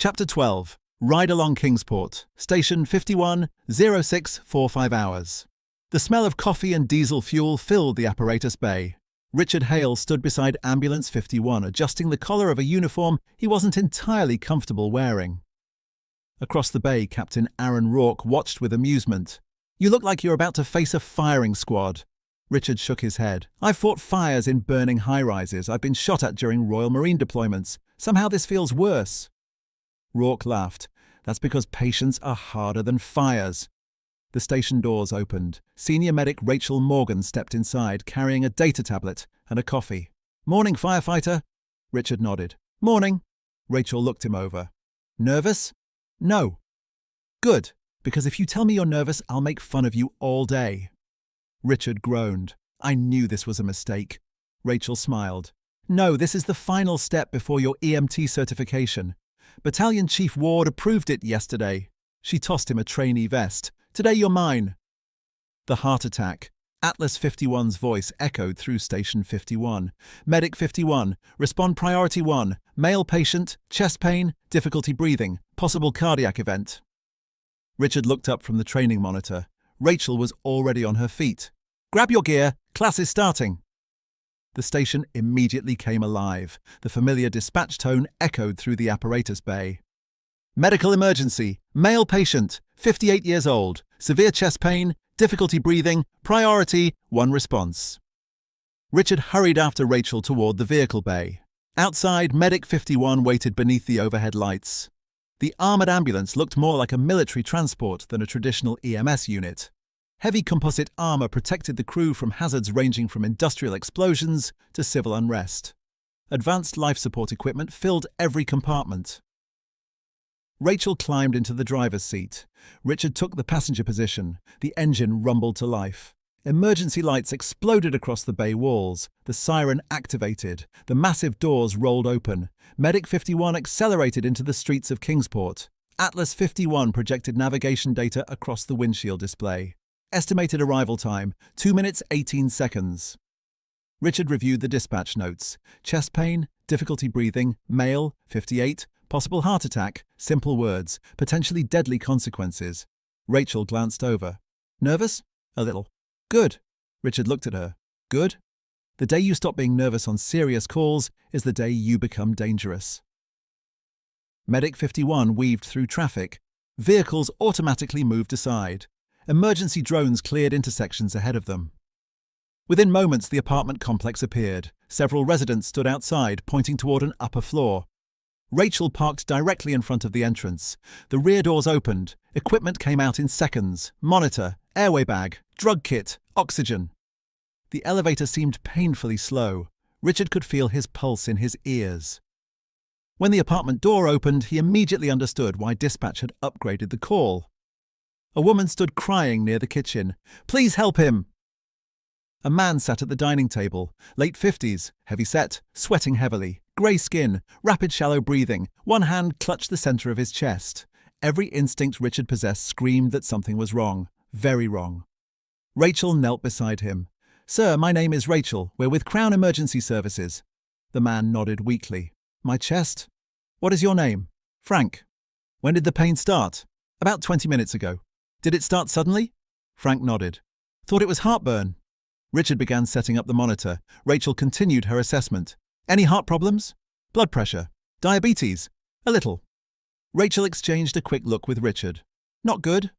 Chapter 12. Ride along Kingsport, Station 51, 0645 hours. The smell of coffee and diesel fuel filled the apparatus bay. Richard Hale stood beside Ambulance 51, adjusting the collar of a uniform he wasn't entirely comfortable wearing. Across the bay, Captain Aaron Rourke watched with amusement. "You look like you're about to face a firing squad." Richard shook his head. "I've fought fires in burning high-rises. I've been shot at during Royal Marine deployments. Somehow this feels worse." Rourke laughed. "That's because patients are harder than fires." The station doors opened. Senior medic Rachel Morgan stepped inside, carrying a data tablet and a coffee. "Morning, firefighter." Richard nodded. "Morning." Rachel looked him over. "Nervous?" "No." "Good, because if you tell me you're nervous, I'll make fun of you all day." Richard groaned. "I knew this was a mistake." Rachel smiled. "No, this is the final step before your EMT certification. Battalion Chief Ward approved it yesterday." She tossed him a trainee vest. "Today you're mine." The heart attack. Atlas 51's voice echoed through Station 51. "Medic 51, respond priority 1. Male patient, chest pain, difficulty breathing, possible cardiac event." Richard looked up from the training monitor. Rachel was already on her feet. "Grab your gear, class is starting." The station immediately came alive. The familiar dispatch tone echoed through the apparatus bay. "Medical emergency, male patient, 58 years old, severe chest pain, difficulty breathing, priority 1 response." Richard hurried after Rachel toward the vehicle bay. Outside, Medic 51 waited beneath the overhead lights. The armoured ambulance looked more like a military transport than a traditional EMS unit. Heavy composite armour protected the crew from hazards ranging from industrial explosions to civil unrest. Advanced life support equipment filled every compartment. Rachel climbed into the driver's seat. Richard took the passenger position. The engine rumbled to life. Emergency lights exploded across the bay walls. The siren activated. The massive doors rolled open. Medic 51 accelerated into the streets of Kingsport. Atlas 51 projected navigation data across the windshield display. Estimated arrival time, 2 minutes 18 seconds. Richard reviewed the dispatch notes. Chest pain, difficulty breathing, male, 58, possible heart attack, simple words, potentially deadly consequences. Rachel glanced over. "Nervous?" "A little." "Good." Richard looked at her. "Good? The day you stop being nervous on serious calls is the day you become dangerous." Medic 51 weaved through traffic. Vehicles automatically moved aside. Emergency drones cleared intersections ahead of them. Within moments, the apartment complex appeared. Several residents stood outside, pointing toward an upper floor. Rachel parked directly in front of the entrance. The rear doors opened. Equipment came out in seconds. Monitor, airway bag, drug kit, oxygen. The elevator seemed painfully slow. Richard could feel his pulse in his ears. When the apartment door opened, he immediately understood why dispatch had upgraded the call. A woman stood crying near the kitchen. "Please help him!" A man sat at the dining table, late 50s, heavy-set, sweating heavily, grey skin, rapid shallow breathing. One hand clutched the centre of his chest. Every instinct Richard possessed screamed that something was wrong, very wrong. Rachel knelt beside him. "Sir, my name is Rachel. We're with Crown Emergency Services." The man nodded weakly. "My chest? What is your name?" "Frank." "When did the pain start?" "About 20 minutes ago." "Did it start suddenly?" Frank nodded. "Thought it was heartburn." Richard began setting up the monitor. Rachel continued her assessment. "Any heart problems?" "Blood pressure." "Diabetes?" "A little." Rachel exchanged a quick look with Richard. "Not good."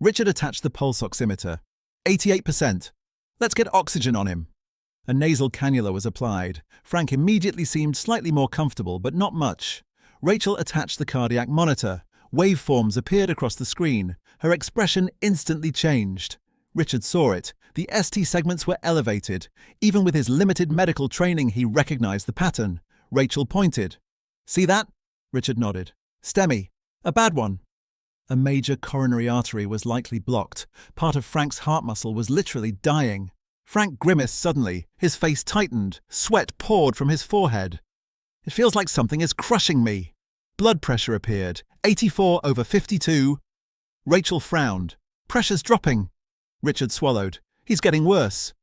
Richard attached the pulse oximeter. 88%. "Let's get oxygen on him." A nasal cannula was applied. Frank immediately seemed slightly more comfortable, but not much. Rachel attached the cardiac monitor. Waveforms appeared across the screen. Her expression instantly changed. Richard saw it. The ST segments were elevated. Even with his limited medical training, he recognized the pattern. Rachel pointed. "See that?" Richard nodded. "STEMI. A bad one." A major coronary artery was likely blocked. Part of Frank's heart muscle was literally dying. Frank grimaced suddenly. His face tightened. Sweat poured from his forehead. "It feels like something is crushing me." Blood pressure appeared. 84/52. Rachel frowned. "Pressure's dropping." Richard swallowed. "He's getting worse."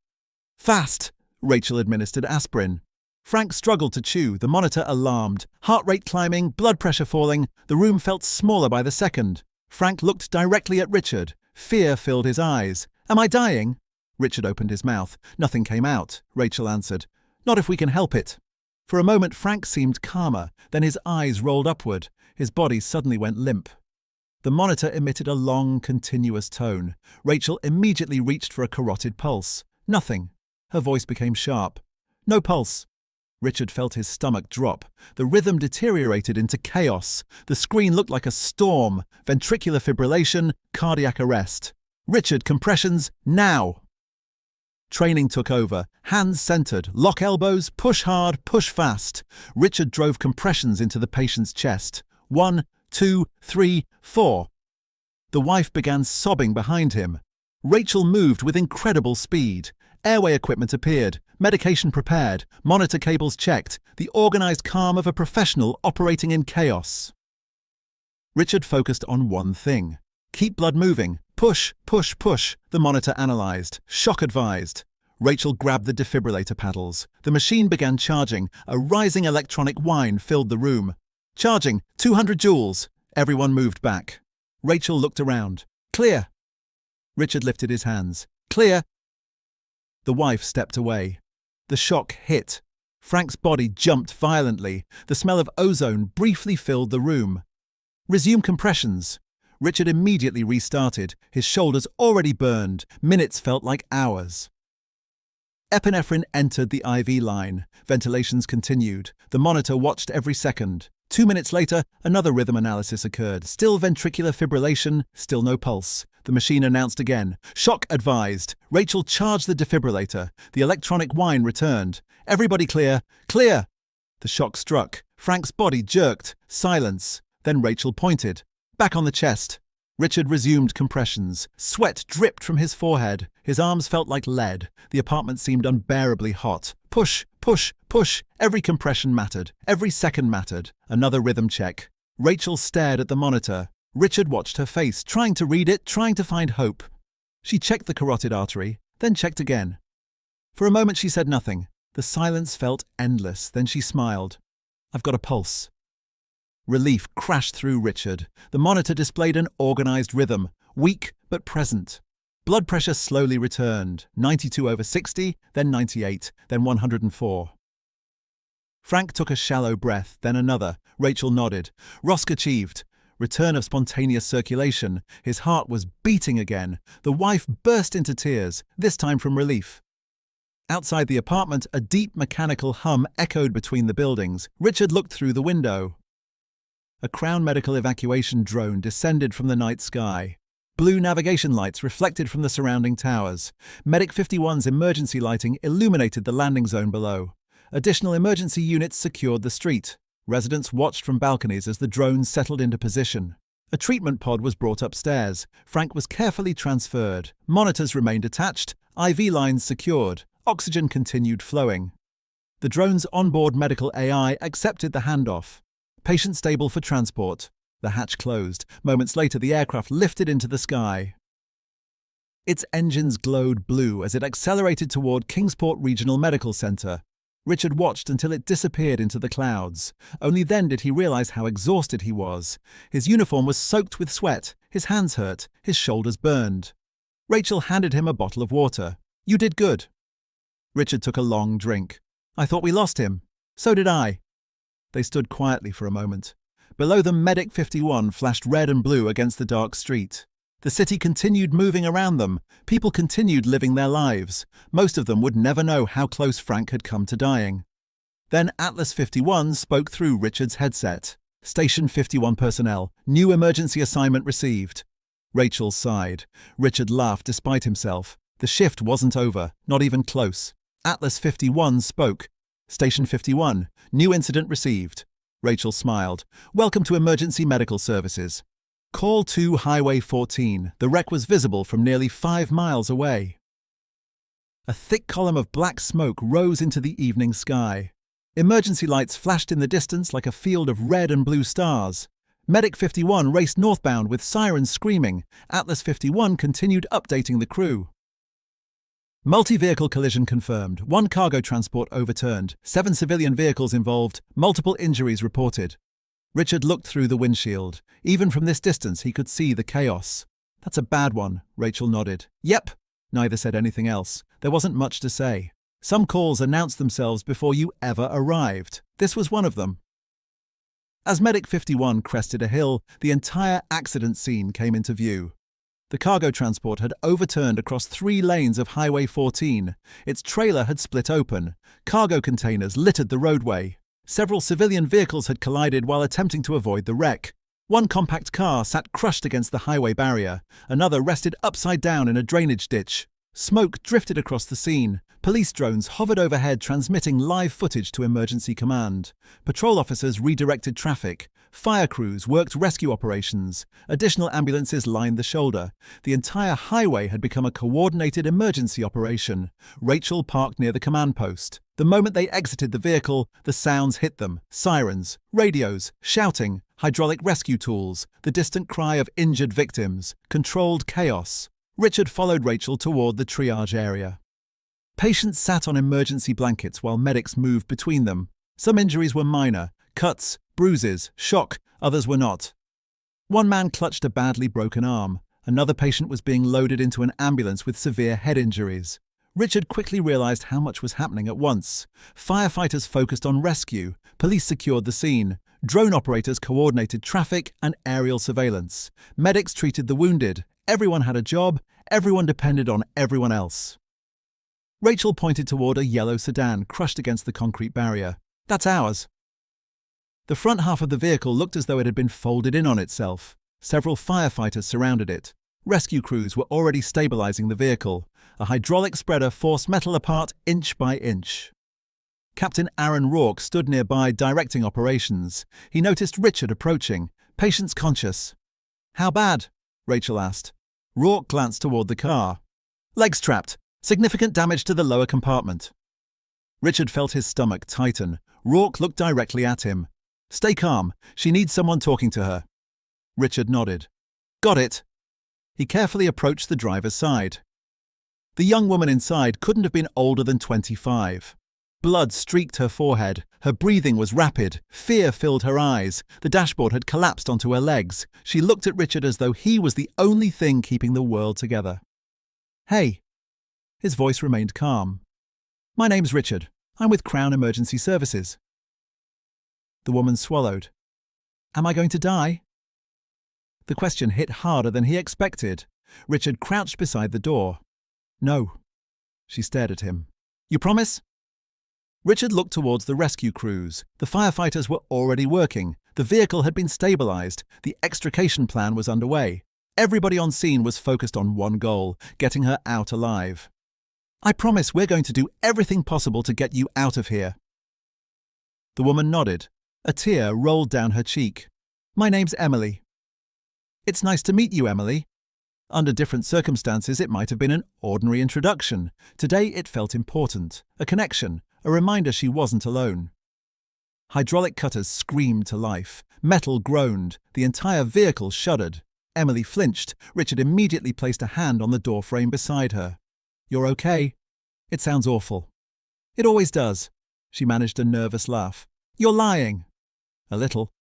"Fast!" Rachel administered aspirin. Frank struggled to chew, the monitor alarmed. Heart rate climbing, blood pressure falling. The room felt smaller by the second. Frank looked directly at Richard. Fear filled his eyes. "Am I dying?" Richard opened his mouth. Nothing came out, Rachel answered. "Not if we can help it." For a moment Frank seemed calmer, then his eyes rolled upward. His body suddenly went limp. The monitor emitted a long, continuous tone. Rachel immediately reached for a carotid pulse. Nothing. Her voice became sharp. "No pulse." Richard felt his stomach drop. The rhythm deteriorated into chaos. The screen looked like a storm. Ventricular fibrillation, cardiac arrest. "Richard, compressions, now!" Training took over. Hands centered, lock elbows, push hard, push fast. Richard drove compressions into the patient's chest. 1, 2, 3, 4. The wife began sobbing behind him. Rachel moved with incredible speed. Airway equipment appeared, medication prepared, monitor cables checked, the organized calm of a professional operating in chaos. Richard focused on one thing. "Keep blood moving. Push, push, push," the monitor analyzed. "Shock advised." Rachel grabbed the defibrillator paddles. The machine began charging. A rising electronic whine filled the room. "Charging, 200 joules." Everyone moved back. Rachel looked around. "Clear." Richard lifted his hands. "Clear." The wife stepped away. The shock hit. Frank's body jumped violently. The smell of ozone briefly filled the room. "Resume compressions." Richard immediately restarted. His shoulders already burned. Minutes felt like hours. Epinephrine entered the IV line. Ventilations continued. The monitor watched every second. 2 minutes later, another rhythm analysis occurred. Still ventricular fibrillation, still no pulse. The machine announced again. "Shock advised." Rachel charged the defibrillator. The electronic whine returned. "Everybody clear. Clear." The shock struck. Frank's body jerked. Silence. Then Rachel pointed. "Back on the chest." Richard resumed compressions. Sweat dripped from his forehead. His arms felt like lead. The apartment seemed unbearably hot. Push, push, push. Every compression mattered. Every second mattered. Another rhythm check. Rachel stared at the monitor. Richard watched her face, trying to read it, trying to find hope. She checked the carotid artery, then checked again. For a moment she said nothing. The silence felt endless. Then she smiled. "I've got a pulse." Relief crashed through Richard. The monitor displayed an organized rhythm, weak but present. Blood pressure slowly returned, 92/60, then 98, then 104. Frank took a shallow breath, then another. Rachel nodded. ROSC achieved. Return of spontaneous circulation. His heart was beating again. The wife burst into tears, this time from relief. Outside the apartment, a deep mechanical hum echoed between the buildings. Richard looked through the window. A Crown Medical evacuation drone descended from the night sky. Blue navigation lights reflected from the surrounding towers. Medic 51's emergency lighting illuminated the landing zone below. Additional emergency units secured the street. Residents watched from balconies as the drones settled into position. A treatment pod was brought upstairs. Frank was carefully transferred. Monitors remained attached. IV lines secured. Oxygen continued flowing. The drone's onboard medical AI accepted the handoff. Patient stable for transport. The hatch closed. Moments later, the aircraft lifted into the sky. Its engines glowed blue as it accelerated toward Kingsport Regional Medical Center. Richard watched until it disappeared into the clouds. Only then did he realize how exhausted he was. His uniform was soaked with sweat. His hands hurt. His shoulders burned. Rachel handed him a bottle of water. "You did good." Richard took a long drink. "I thought we lost him." "So did I." They stood quietly for a moment. Below them, Medic 51 flashed red and blue against the dark street. The city continued moving around them. People continued living their lives. Most of them would never know how close Frank had come to dying. Then Atlas 51 spoke through Richard's headset. "Station 51 personnel. New emergency assignment received." Rachel sighed. Richard laughed despite himself. The shift wasn't over, not even close. Atlas 51 spoke. "Station 51. New incident received." Rachel smiled. "Welcome to Emergency Medical Services. Call to Highway 14. The wreck was visible from nearly 5 miles away." A thick column of black smoke rose into the evening sky. Emergency lights flashed in the distance like a field of red and blue stars. Medic 51 raced northbound with sirens screaming. Atlas 51 continued updating the crew. Multi-vehicle collision confirmed. 1 cargo transport overturned. 7 civilian vehicles involved. Multiple injuries reported. Richard looked through the windshield. Even from this distance, he could see the chaos. That's a bad one, Rachel nodded. Yep. Neither said anything else. There wasn't much to say. Some calls announced themselves before you ever arrived. This was one of them. As Medic 51 crested a hill, the entire accident scene came into view. The cargo transport had overturned across 3 lanes of Highway 14. Its trailer had split open. Cargo containers littered the roadway. Several civilian vehicles had collided while attempting to avoid the wreck. One compact car sat crushed against the highway barrier. Another rested upside down in a drainage ditch. Smoke drifted across the scene. Police drones hovered overhead transmitting live footage to emergency command. Patrol officers redirected traffic. Fire crews worked rescue operations. Additional ambulances lined the shoulder. The entire highway had become a coordinated emergency operation. Rachel parked near the command post. The moment they exited the vehicle, the sounds hit them. Sirens, radios, shouting, hydraulic rescue tools, the distant cry of injured victims, controlled chaos. Richard followed Rachel toward the triage area. Patients sat on emergency blankets while medics moved between them. Some injuries were minor, cuts, bruises, shock, others were not. One man clutched a badly broken arm. Another patient was being loaded into an ambulance with severe head injuries. Richard quickly realized how much was happening at once. Firefighters focused on rescue, police secured the scene, drone operators coordinated traffic and aerial surveillance. Medics treated the wounded. Everyone had a job, everyone depended on everyone else. Rachel pointed toward a yellow sedan crushed against the concrete barrier. That's ours. The front half of the vehicle looked as though it had been folded in on itself. Several firefighters surrounded it. Rescue crews were already stabilizing the vehicle. A hydraulic spreader forced metal apart inch by inch. Captain Aaron Rourke stood nearby directing operations. He noticed Richard approaching, patients conscious. How bad? Rachel asked. Rourke glanced toward the car. Legs trapped. Significant damage to the lower compartment. Richard felt his stomach tighten. Rourke looked directly at him. Stay calm. She needs someone talking to her. Richard nodded. Got it. He carefully approached the driver's side. The young woman inside couldn't have been older than 25. Blood streaked her forehead. Her breathing was rapid. Fear filled her eyes. The dashboard had collapsed onto her legs. She looked at Richard as though he was the only thing keeping the world together. Hey. His voice remained calm. My name's Richard. I'm with Crown Emergency Services. The woman swallowed. Am I going to die? The question hit harder than he expected. Richard crouched beside the door. No. She stared at him. You promise? Richard looked towards the rescue crews. The firefighters were already working. The vehicle had been stabilized. The extrication plan was underway. Everybody on scene was focused on one goal, getting her out alive. I promise we're going to do everything possible to get you out of here. The woman nodded. A tear rolled down her cheek. My name's Emily. It's nice to meet you, Emily. Under different circumstances, it might have been an ordinary introduction. Today, it felt important. A connection. A reminder she wasn't alone. Hydraulic cutters screamed to life. Metal groaned. The entire vehicle shuddered. Emily flinched. Richard immediately placed a hand on the door frame beside her. You're okay? It sounds awful. It always does. She managed a nervous laugh. You're lying. A little.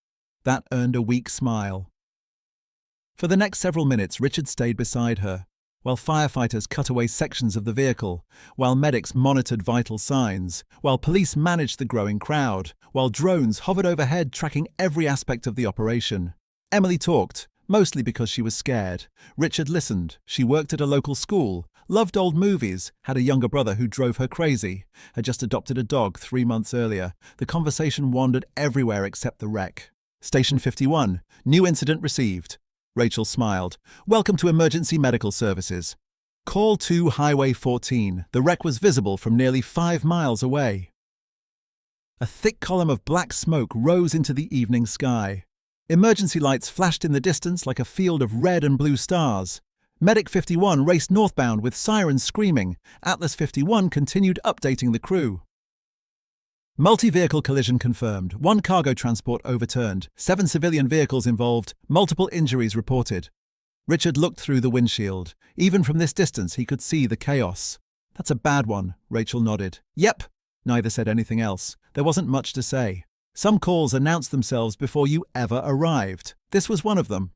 That earned a weak smile. For the next several minutes, Richard stayed beside her, while firefighters cut away sections of the vehicle, while medics monitored vital signs, while police managed the growing crowd, while drones hovered overhead tracking every aspect of the operation. Emily talked, mostly because she was scared. Richard listened. She worked at a local school, loved old movies, had a younger brother who drove her crazy, had just adopted a dog 3 months earlier. The conversation wandered everywhere except the wreck. Station 51. New incident received. Rachel smiled. Welcome to Emergency Medical Services. Call 2 Highway 14. The wreck was visible from nearly 5 miles away. A thick column of black smoke rose into the evening sky. Emergency lights flashed in the distance like a field of red and blue stars. Medic 51 raced northbound with sirens screaming. Atlas 51 continued updating the crew. Multi-vehicle collision confirmed. 1 cargo transport overturned. 7 civilian vehicles involved. Multiple injuries reported. Richard looked through the windshield. Even from this distance, he could see the chaos. That's a bad one, Rachel nodded. Yep. Neither said anything else. There wasn't much to say. Some calls announced themselves before you ever arrived. This was one of them.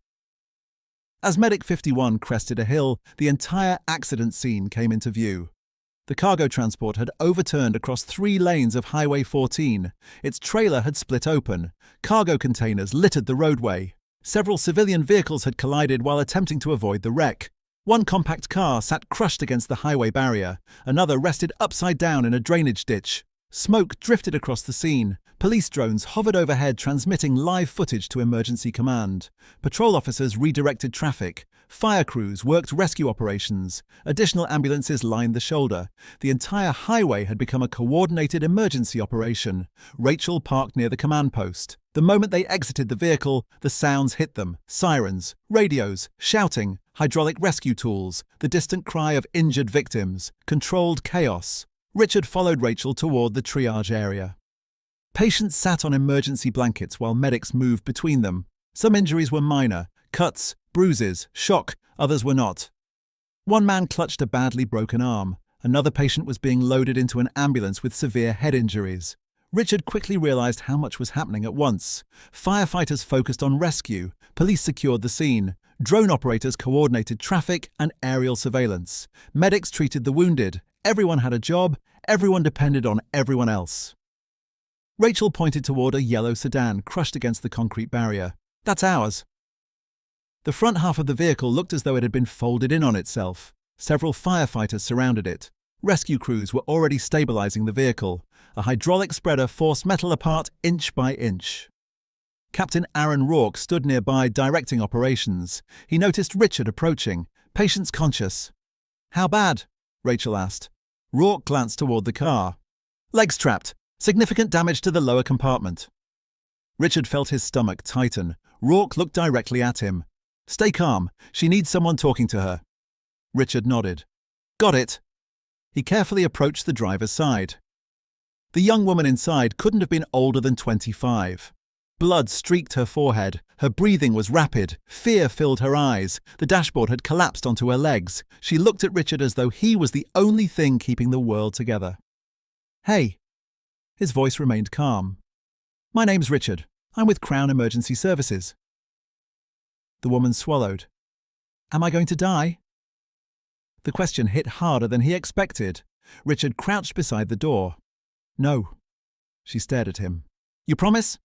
As Medic 51 crested a hill, the entire accident scene came into view. The cargo transport had overturned across 3 lanes of Highway 14. Its trailer had split open. Cargo containers littered the roadway. Several civilian vehicles had collided while attempting to avoid the wreck. One compact car sat crushed against the highway barrier. Another rested upside down in a drainage ditch. Smoke drifted across the scene. Police drones hovered overhead transmitting live footage to emergency command. Patrol officers redirected traffic. Fire crews worked rescue operations. Additional ambulances lined the shoulder. The entire highway had become a coordinated emergency operation. Rachel parked near the command post. The moment they exited the vehicle, the sounds hit them. Sirens, radios, shouting, hydraulic rescue tools, the distant cry of injured victims, controlled chaos. Richard followed Rachel toward the triage area. Patients sat on emergency blankets while medics moved between them. Some injuries were minor, cuts, bruises, shock, others were not. One man clutched a badly broken arm. Another patient was being loaded into an ambulance with severe head injuries. Richard quickly realized how much was happening at once. Firefighters focused on rescue, police secured the scene, drone operators coordinated traffic and aerial surveillance. Medics treated the wounded. Everyone had a job, everyone depended on everyone else. Rachel pointed toward a yellow sedan crushed against the concrete barrier. That's ours. The front half of the vehicle looked as though it had been folded in on itself. Several firefighters surrounded it. Rescue crews were already stabilizing the vehicle. A hydraulic spreader forced metal apart inch by inch. Captain Aaron Rourke stood nearby directing operations. He noticed Richard approaching, patients conscious. How bad? Rachel asked. Rourke glanced toward the car. Legs trapped. Significant damage to the lower compartment. Richard felt his stomach tighten. Rourke looked directly at him. Stay calm. She needs someone talking to her. Richard nodded. Got it. He carefully approached the driver's side. The young woman inside couldn't have been older than 25. Blood streaked her forehead. Her breathing was rapid. Fear filled her eyes. The dashboard had collapsed onto her legs. She looked at Richard as though he was the only thing keeping the world together. Hey. His voice remained calm. My name's Richard. I'm with Crown Emergency Services. The woman swallowed. Am I going to die? The question hit harder than he expected. Richard crouched beside the door. No. She stared at him. You promise?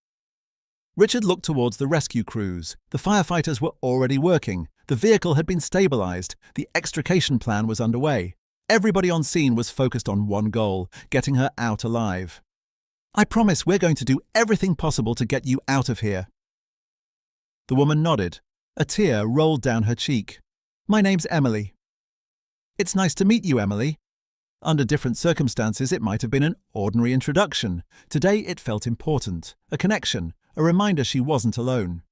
Richard looked towards the rescue crews. The firefighters were already working. The vehicle had been stabilized. The extrication plan was underway. Everybody on scene was focused on one goal, getting her out alive. I promise we're going to do everything possible to get you out of here. The woman nodded. A tear rolled down her cheek. My name's Emily. It's nice to meet you, Emily. Under different circumstances, it might have been an ordinary introduction. Today, it felt important. A connection. A reminder she wasn't alone.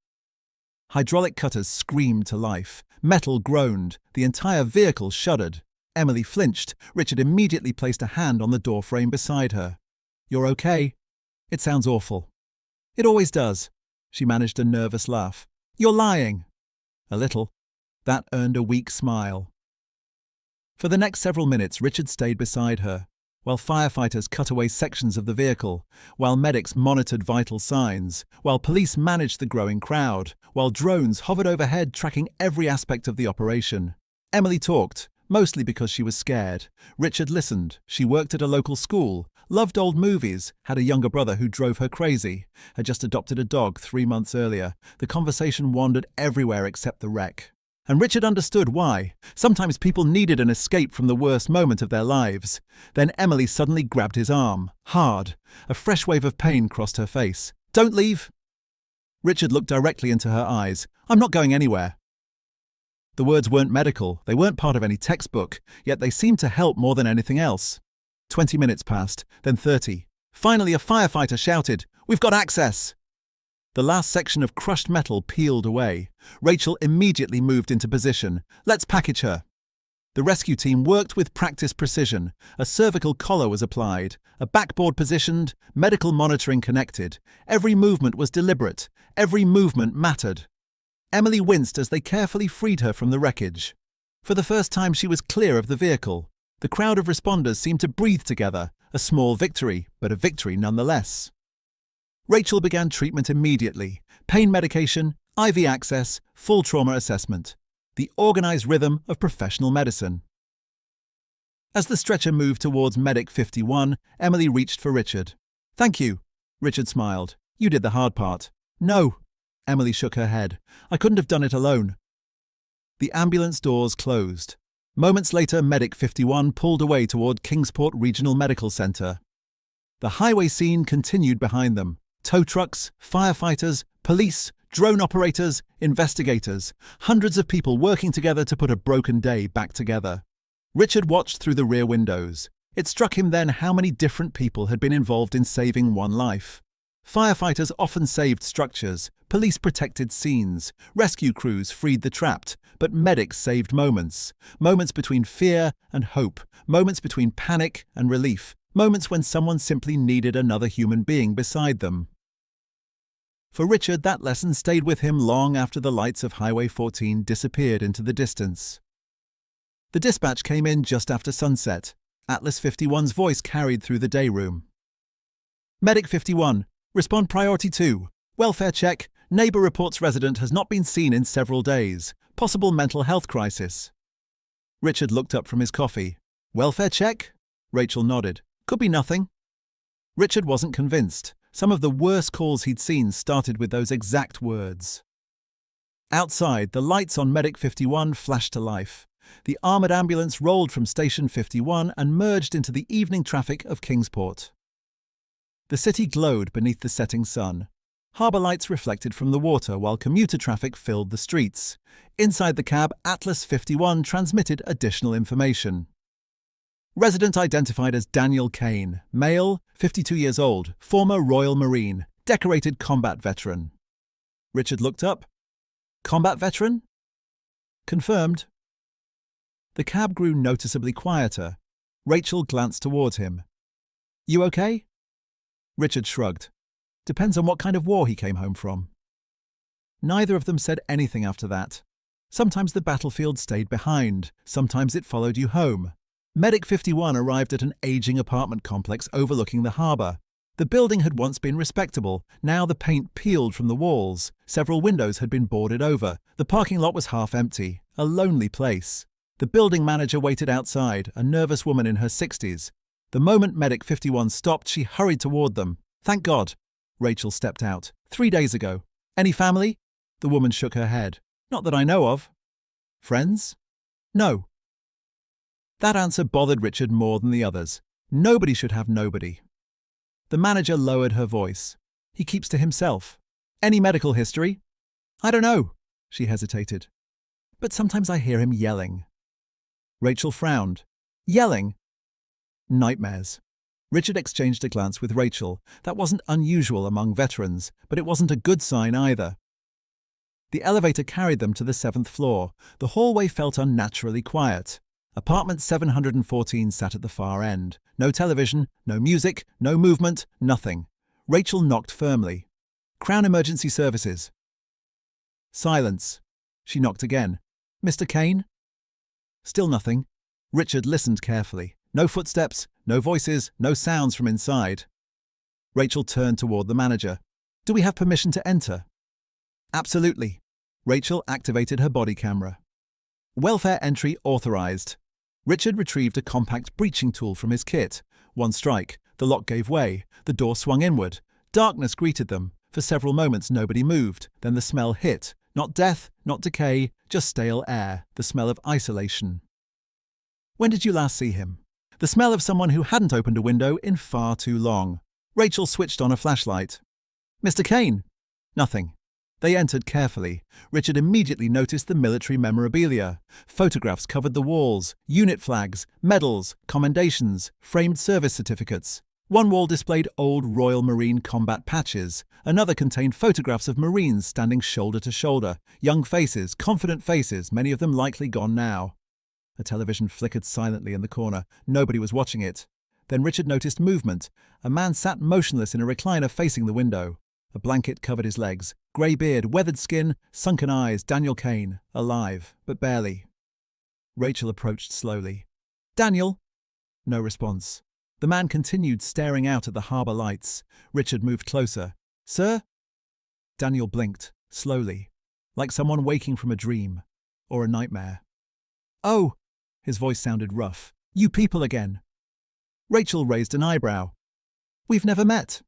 Hydraulic cutters screamed to life. Metal groaned. The entire vehicle shuddered. Emily flinched. Richard immediately placed a hand on the door frame beside her. You're okay? It sounds awful. It always does. She managed a nervous laugh. You're lying. A little. That earned a weak smile. For the next several minutes, Richard stayed beside her, while firefighters cut away sections of the vehicle, while medics monitored vital signs, while police managed the growing crowd, while drones hovered overhead tracking every aspect of the operation. Emily talked, mostly because she was scared. Richard listened. She worked at a local school, loved old movies, had a younger brother who drove her crazy, had just adopted a dog 3 months earlier. The conversation wandered everywhere except the wreck. And Richard understood why. Sometimes people needed an escape from the worst moment of their lives. Then Emily suddenly grabbed his arm, hard. A fresh wave of pain crossed her face. Don't leave. Richard looked directly into her eyes. I'm not going anywhere. The words weren't medical. They weren't part of any textbook, yet they seemed to help more than anything else. 20 minutes passed, then 30. Finally, a firefighter shouted, "We've got access!" The last section of crushed metal peeled away. Rachel immediately moved into position. Let's package her. The rescue team worked with practiced precision. A cervical collar was applied, a backboard positioned, medical monitoring connected. Every movement was deliberate. Every movement mattered. Emily winced as they carefully freed her from the wreckage. For the first time, she was clear of the vehicle. The crowd of responders seemed to breathe together, a small victory, but a victory nonetheless. Rachel began treatment immediately. Pain medication, IV access, full trauma assessment. The organized rhythm of professional medicine. As the stretcher moved towards Medic 51, Emily reached for Richard. "Thank you," Richard smiled. "You did the hard part." "No," Emily shook her head. "I couldn't have done it alone." The ambulance doors closed. Moments later, Medic 51 pulled away toward Kingsport Regional Medical Center. The highway scene continued behind them. Tow trucks, firefighters, police, drone operators, investigators, hundreds of people working together to put a broken day back together. Richard watched through the rear windows. It struck him then how many different people had been involved in saving one life. Firefighters often saved structures, police protected scenes, rescue crews freed the trapped, but medics saved moments. Moments between fear and hope, moments between panic and relief, moments when someone simply needed another human being beside them. For Richard, that lesson stayed with him long after the lights of Highway 14 disappeared into the distance. The dispatch came in just after sunset. Atlas 51's voice carried through the day room. "Medic 51, respond priority 2. Welfare check. Neighbor reports resident has not been seen in several days. Possible mental health crisis." Richard looked up from his coffee. "Welfare check?" Rachel nodded. "Could be nothing." Richard wasn't convinced. Some of the worst calls he'd seen started with those exact words. Outside, the lights on Medic 51 flashed to life. The armoured ambulance rolled from Station 51 and merged into the evening traffic of Kingsport. The city glowed beneath the setting sun. Harbour lights reflected from the water while commuter traffic filled the streets. Inside the cab, Atlas 51 transmitted additional information. Resident identified as Daniel Kane, male, 52 years old, former Royal Marine, decorated combat veteran. Richard looked up. "Combat veteran?" "Confirmed." The cab grew noticeably quieter. Rachel glanced towards him. "You okay?" Richard shrugged. "Depends on what kind of war he came home from." Neither of them said anything after that. Sometimes the battlefield stayed behind. Sometimes it followed you home. Medic 51 arrived at an aging apartment complex overlooking the harbour. The building had once been respectable. Now the paint peeled from the walls. Several windows had been boarded over. The parking lot was half empty. A lonely place. The building manager waited outside, a nervous woman in her 60s. The moment Medic 51 stopped, she hurried toward them. "Thank God." Rachel stepped out. 3 days ago. "Any family?" The woman shook her head. "Not that I know of." "Friends?" "No." That answer bothered Richard more than the others. Nobody should have nobody. The manager lowered her voice. "He keeps to himself." "Any medical history?" "I don't know." She hesitated. "But sometimes I hear him yelling." Rachel frowned. "Yelling?" "Nightmares." Richard exchanged a glance with Rachel. That wasn't unusual among veterans, but it wasn't a good sign either. The elevator carried them to the 7th floor. The hallway felt unnaturally quiet. Apartment 714 sat at the far end. No television, no music, no movement, nothing. Rachel knocked firmly. "Crown Emergency Services." Silence. She knocked again. "Mr. Kane?" Still nothing. Richard listened carefully. No footsteps, no voices, no sounds from inside. Rachel turned toward the manager. "Do we have permission to enter?" "Absolutely." Rachel activated her body camera. "Welfare entry authorized." Richard retrieved a compact breaching tool from his kit. One strike. The lock gave way. The door swung inward. Darkness greeted them. For several moments nobody moved. Then the smell hit. Not death, not decay, just stale air. The smell of isolation. "When did you last see him?" The smell of someone who hadn't opened a window in far too long. Rachel switched on a flashlight. "Mr. Kane?" Nothing. They entered carefully. Richard immediately noticed the military memorabilia. Photographs covered the walls, unit flags, medals, commendations, framed service certificates. One wall displayed old Royal Marine combat patches. Another contained photographs of Marines standing shoulder to shoulder. Young faces, confident faces, many of them likely gone now. A television flickered silently in the corner. Nobody was watching it. Then Richard noticed movement. A man sat motionless in a recliner facing the window. A blanket covered his legs. Grey beard, weathered skin, sunken eyes. Daniel Kane. Alive, but barely. Rachel approached slowly. "Daniel," No response. The man continued staring out at the harbour lights. Richard moved closer. "Sir?" Daniel blinked, slowly, like someone waking from a dream or a nightmare. "Oh!" His voice sounded rough. "You people again." Rachel raised an eyebrow. "We've never met."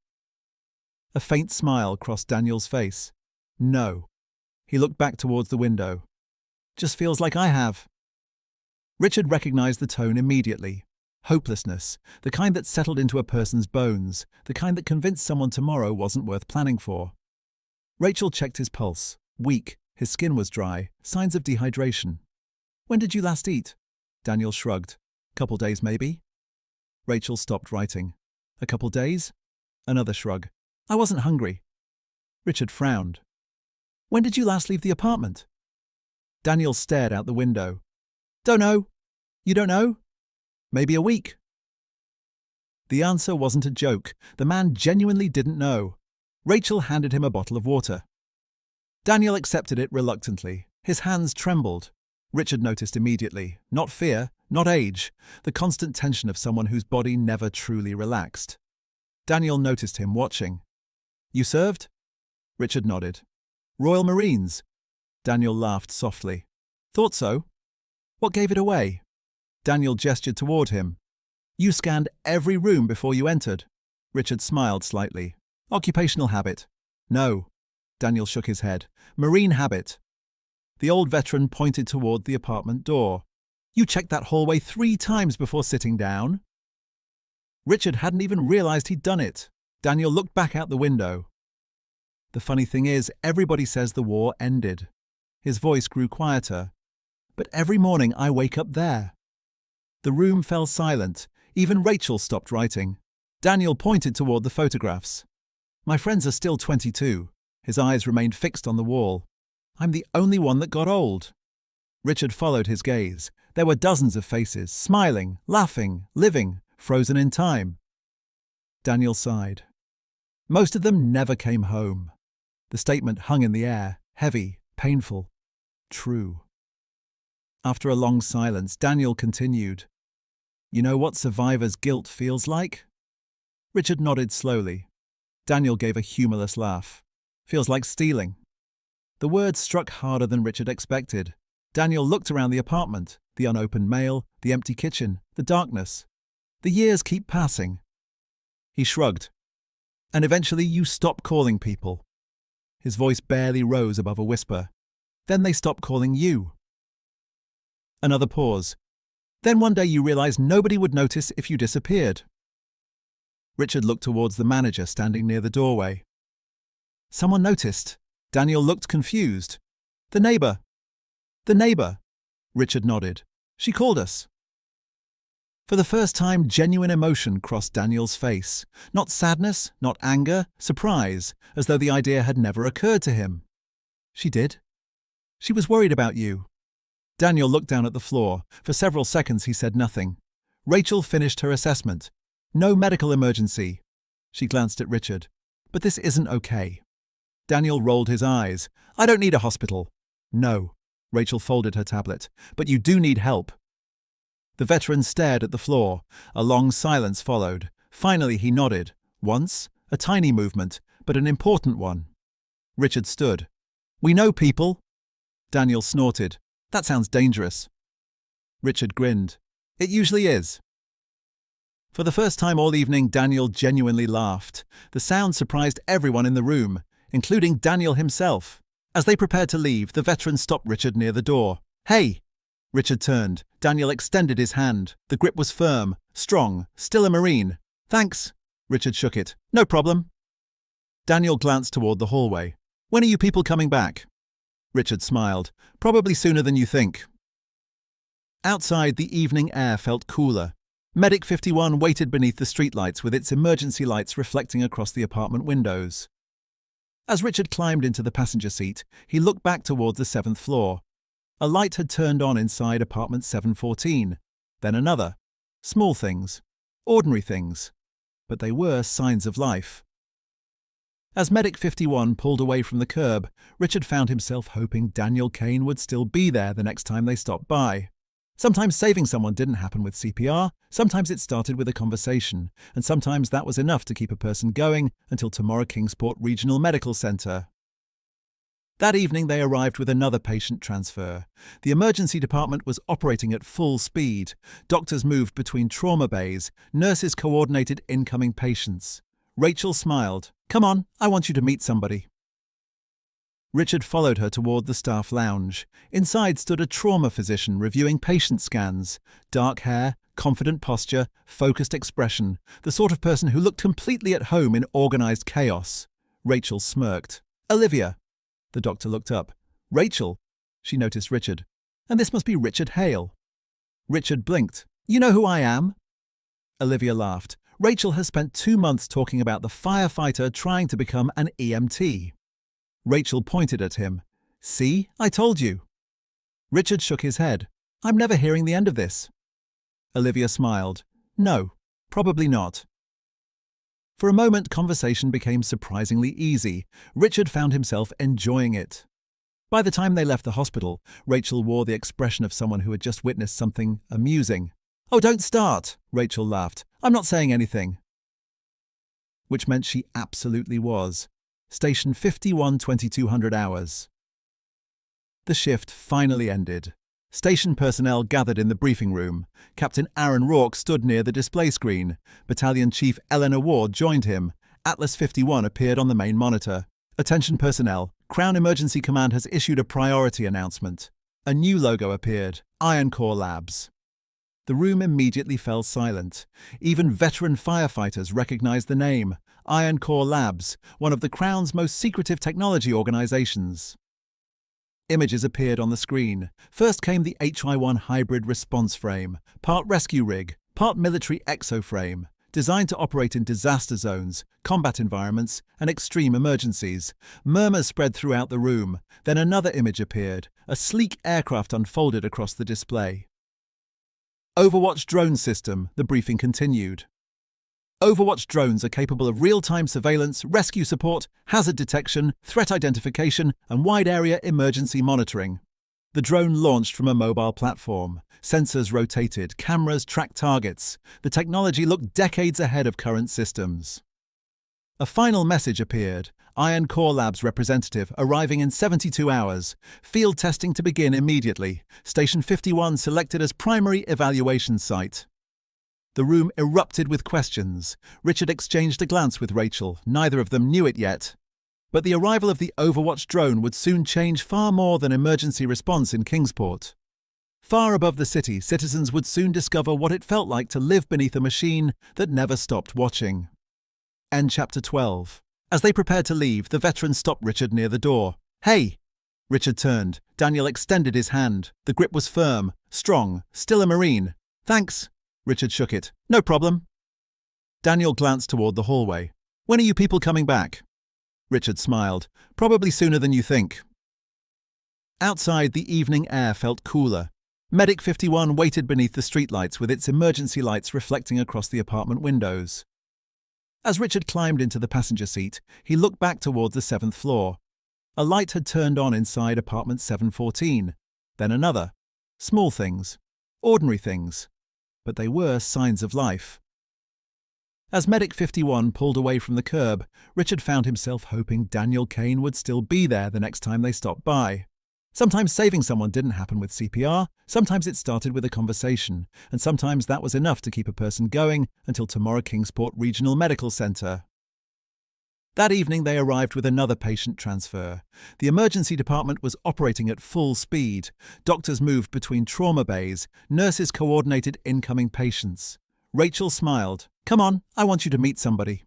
A faint smile crossed Daniel's face. "No." He looked back towards the window. "Just feels like I have." Richard recognized the tone immediately. Hopelessness, the kind that settled into a person's bones, the kind that convinced someone tomorrow wasn't worth planning for. Rachel checked his pulse. Weak, his skin was dry, signs of dehydration. "When did you last eat?" Daniel shrugged. "Couple days, maybe." Rachel stopped writing. "A couple days?" Another shrug. "I wasn't hungry." Richard frowned. "When did you last leave the apartment?" Daniel stared out the window. "Don't know." "You don't know?" "Maybe a week." The answer wasn't a joke. The man genuinely didn't know. Rachel handed him a bottle of water. Daniel accepted it reluctantly. His hands trembled. Richard noticed immediately. Not fear, not age. The constant tension of someone whose body never truly relaxed. Daniel noticed him watching. "You served?" Richard nodded. "Royal Marines?" Daniel laughed softly. "Thought so." "What gave it away?" Daniel gestured toward him. "You scanned every room before you entered." Richard smiled slightly. "Occupational habit." "No." Daniel shook his head. "Marine habit." The old veteran pointed toward the apartment door. "You checked that hallway 3 times before sitting down." Richard hadn't even realized he'd done it. Daniel looked back out the window. "The funny thing is, everybody says the war ended." His voice grew quieter. "But every morning I wake up there." The room fell silent. Even Rachel stopped writing. Daniel pointed toward the photographs. "My friends are still 22. His eyes remained fixed on the wall. "I'm the only one that got old." Richard followed his gaze. There were dozens of faces, smiling, laughing, living, frozen in time. Daniel sighed. Most of them never came home. The statement hung in the air, heavy, painful, true. After a long silence, Daniel continued. "You know what survivor's guilt feels like?" Richard nodded slowly. Daniel gave a humorless laugh. "Feels like stealing." The words struck harder than Richard expected. Daniel looked around the apartment, the unopened mail, the empty kitchen, the darkness. The years keep passing. He shrugged. "And eventually you stop calling people." His voice barely rose above a whisper. "Then they stop calling you." Another pause. "Then one day you realize nobody would notice if you disappeared." Richard looked towards the manager standing near the doorway. "Someone noticed." Daniel looked confused. "The neighbor." "The neighbor." Richard nodded. "She called us." For the first time, genuine emotion crossed Daniel's face. Not sadness, not anger, surprise, as though the idea had never occurred to him. "She did. She was worried about you." Daniel looked down at the floor. For several seconds he said nothing. Rachel finished her assessment. "No medical emergency." She glanced at Richard. "But this isn't okay." Daniel rolled his eyes. "I don't need a hospital." "No." Rachel folded her tablet. "But you do need help." The veteran stared at the floor. A long silence followed. Finally he nodded. Once, a tiny movement, but an important one. Richard stood. "We know people." Daniel snorted. "That sounds dangerous." Richard grinned. "It usually is." For the first time all evening, Daniel genuinely laughed. The sound surprised everyone in the room, including Daniel himself. As they prepared to leave, the veteran stopped Richard near the door. "Hey!" Richard turned. Daniel extended his hand. The grip was firm, strong, still a Marine. "Thanks." Richard shook it. "No problem." Daniel glanced toward the hallway. "When are you people coming back?" Richard smiled. "Probably sooner than you think." Outside, the evening air felt cooler. Medic 51 waited beneath the streetlights with its emergency lights reflecting across the apartment windows. As Richard climbed into the passenger seat, he looked back towards the 7th floor. A light had turned on inside apartment 714, then another. Small things, ordinary things, but they were signs of life. As Medic 51 pulled away from the curb, Richard found himself hoping Daniel Kane would still be there the next time they stopped by. Sometimes saving someone didn't happen with CPR, sometimes it started with a conversation, and sometimes that was enough to keep a person going until tomorrow Kingsport Regional Medical Centre. That evening they arrived with another patient transfer. The emergency department was operating at full speed. Doctors moved between trauma bays. Nurses coordinated incoming patients. Rachel smiled. "Come on, I want you to meet somebody." Richard followed her toward the staff lounge. Inside stood a trauma physician reviewing patient scans. Dark hair, confident posture, focused expression. The sort of person who looked completely at home in organized chaos. Rachel smirked. "Olivia." The doctor looked up. "Rachel?" She noticed Richard. "And this must be Richard Hale." Richard blinked. "You know who I am?" Olivia laughed. "Rachel has spent 2 months talking about the firefighter trying to become an EMT." Rachel pointed at him. "See, I told you." Richard shook his head. "I'm never hearing the end of this." Olivia smiled. "No, probably not." For a moment, conversation became surprisingly easy. Richard found himself enjoying it. By the time they left the hospital, Rachel wore the expression of someone who had just witnessed something amusing. "Oh, don't start," Rachel laughed. "I'm not saying anything." Which meant she absolutely was. Station 51, 2200 hours. The shift finally ended. Station personnel gathered in the briefing room. Captain Aaron Rourke stood near the display screen. Battalion Chief Eleanor Ward joined him. Atlas 51 appeared on the main monitor. "Attention personnel, Crown Emergency Command has issued a priority announcement." A new logo appeared, Iron Core Labs. The room immediately fell silent. Even veteran firefighters recognized the name, Iron Core Labs, one of the Crown's most secretive technology organizations. Images appeared on the screen. First came the HI-1 hybrid response frame, part rescue rig, part military exo-frame, designed to operate in disaster zones, combat environments, and extreme emergencies. Murmurs spread throughout the room. Then another image appeared. A sleek aircraft unfolded across the display. Overwatch drone system, the briefing continued. Overwatch drones are capable of real-time surveillance, rescue support, hazard detection, threat identification, and wide-area emergency monitoring. The drone launched from a mobile platform. Sensors rotated, cameras tracked targets. The technology looked decades ahead of current systems. A final message appeared. Iron Core Labs representative arriving in 72 hours. Field testing to begin immediately. Station 51 selected as primary evaluation site. The room erupted with questions. Richard exchanged a glance with Rachel. Neither of them knew it yet. But the arrival of the Overwatch drone would soon change far more than emergency response in Kingsport. Far above the city, citizens would soon discover what it felt like to live beneath a machine that never stopped watching. End chapter 12. As they prepared to leave, the veteran stopped Richard near the door. "Hey!" Richard turned. Daniel extended his hand. The grip was firm, strong, still a Marine. "Thanks." Richard shook it. "No problem." Daniel glanced toward the hallway. "When are you people coming back?" Richard smiled. "Probably sooner than you think." Outside, the evening air felt cooler. Medic 51 waited beneath the streetlights with its emergency lights reflecting across the apartment windows. As Richard climbed into the passenger seat, he looked back toward the 7th floor. A light had turned on inside apartment 714, then another. Small things, ordinary things, but they were signs of life. As Medic 51 pulled away from the curb, Richard found himself hoping Daniel Kane would still be there the next time they stopped by. Sometimes saving someone didn't happen with CPR, sometimes it started with a conversation, and sometimes that was enough to keep a person going until tomorrow Kingsport Regional Medical Centre. That evening they arrived with another patient transfer. The emergency department was operating at full speed. Doctors moved between trauma bays. Nurses coordinated incoming patients. Rachel smiled. "Come on, I want you to meet somebody."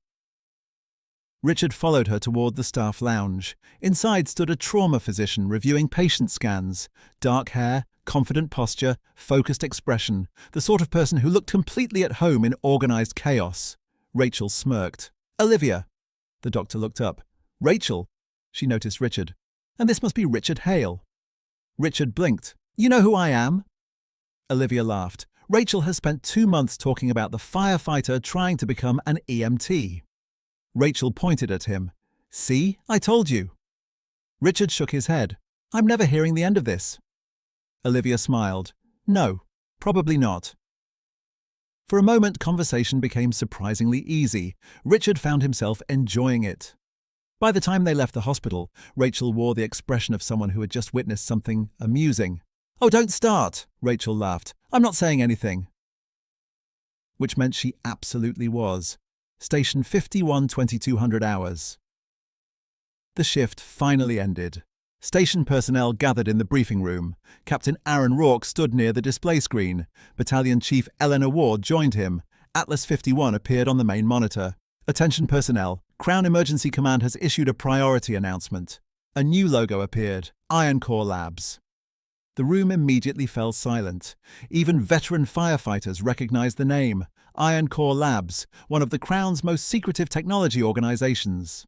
Richard followed her toward the staff lounge. Inside stood a trauma physician reviewing patient scans. Dark hair, confident posture, focused expression. The sort of person who looked completely at home in organized chaos. Rachel smirked. "Olivia." The doctor looked up. "Rachel?" She noticed Richard. "And this must be Richard Hale." Richard blinked. "You know who I am?" Olivia laughed. "Rachel has spent 2 months talking about the firefighter trying to become an EMT." Rachel pointed at him. "See, I told you." Richard shook his head. "I'm never hearing the end of this." Olivia smiled. "No, Probably not. For a moment, conversation became surprisingly easy. Richard found himself enjoying it. By the time they left the hospital, Rachel wore the expression of someone who had just witnessed something amusing. "Oh, don't start," Rachel laughed. "I'm not saying anything." Which meant she absolutely was. Station 51, 2200 hours. The shift finally ended. Station personnel gathered in the briefing room. Captain Aaron Rourke stood near the display screen. Battalion Chief Eleanor Ward joined him. Atlas 51 appeared on the main monitor. "Attention personnel, Crown Emergency Command has issued a priority announcement." A new logo appeared, Iron Core Labs. The room immediately fell silent. Even veteran firefighters recognized the name, Iron Core Labs, one of the Crown's most secretive technology organizations.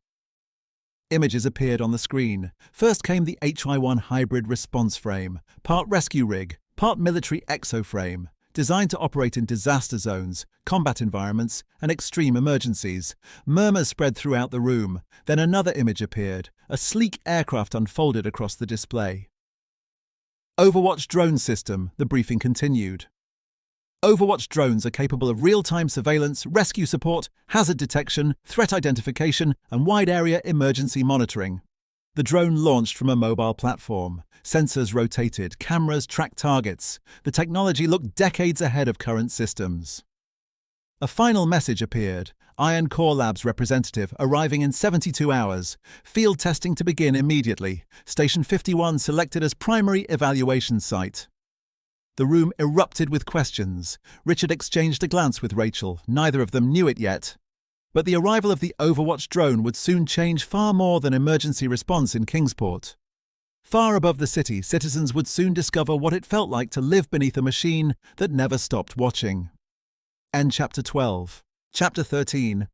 Images appeared on the screen. First came the HY-1 hybrid response frame, part rescue rig, part military exo-frame, designed to operate in disaster zones, combat environments, and extreme emergencies. Murmurs spread throughout the room. Then another image appeared. A sleek aircraft unfolded across the display. Overwatch drone system, the briefing continued. Overwatch drones are capable of real-time surveillance, rescue support, hazard detection, threat identification, and wide-area emergency monitoring. The drone launched from a mobile platform. Sensors rotated, cameras tracked targets. The technology looked decades ahead of current systems. A final message appeared. Iron Core Labs representative arriving in 72 hours. Field testing to begin immediately. Station 51 selected as primary evaluation site. The room erupted with questions. Richard exchanged a glance with Rachel. Neither of them knew it yet. But the arrival of the Overwatch drone would soon change far more than emergency response in Kingsport. Far above the city, citizens would soon discover what it felt like to live beneath a machine that never stopped watching. End Chapter 12. Chapter 13.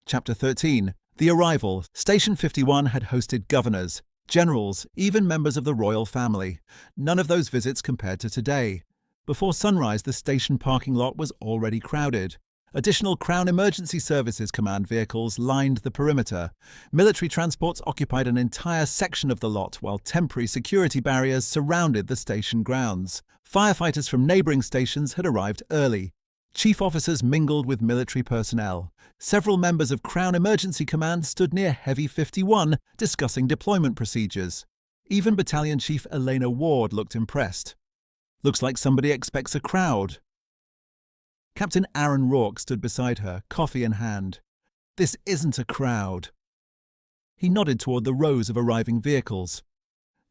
Chapter 13. The arrival. Station 51 had hosted governors, generals, even members of the royal family. None of those visits compared to today. Before sunrise, the station parking lot was already crowded. Additional Crown Emergency Services Command vehicles lined the perimeter. Military transports occupied an entire section of the lot, while temporary security barriers surrounded the station grounds. Firefighters from neighbouring stations had arrived early. Chief officers mingled with military personnel. Several members of Crown Emergency Command stood near Heavy 51, discussing deployment procedures. Even Battalion Chief Eleanor Ward looked impressed. "Looks like somebody expects a crowd." Captain Aaron Rourke stood beside her, coffee in hand. "This isn't a crowd." He nodded toward the rows of arriving vehicles.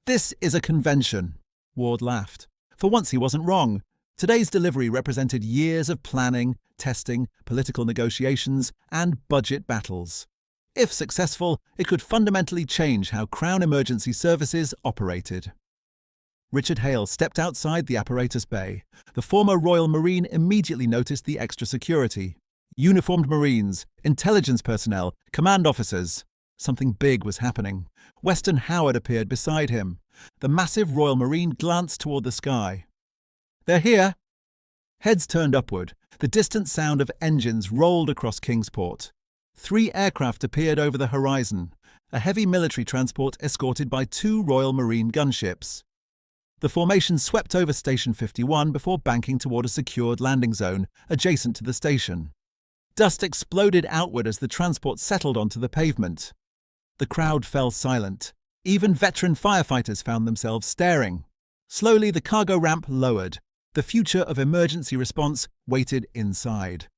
"This is a convention." Ward laughed. For once he wasn't wrong. Today's delivery represented years of planning, testing, political negotiations, and budget battles. If successful, it could fundamentally change how Crown Emergency Services operated. Richard Hale stepped outside the apparatus bay. The former Royal Marine immediately noticed the extra security. Uniformed Marines, intelligence personnel, command officers. Something big was happening. Weston Howard appeared beside him. The massive Royal Marine glanced toward the sky. "They're here." Heads turned upward. The distant sound of engines rolled across Kingsport. 3 aircraft appeared over the horizon. A heavy military transport escorted by 2 Royal Marine gunships. The formation swept over Station 51 before banking toward a secured landing zone adjacent to the station. Dust exploded outward as the transport settled onto the pavement. The crowd fell silent. Even veteran firefighters found themselves staring. Slowly, the cargo ramp lowered. The future of emergency response waited inside.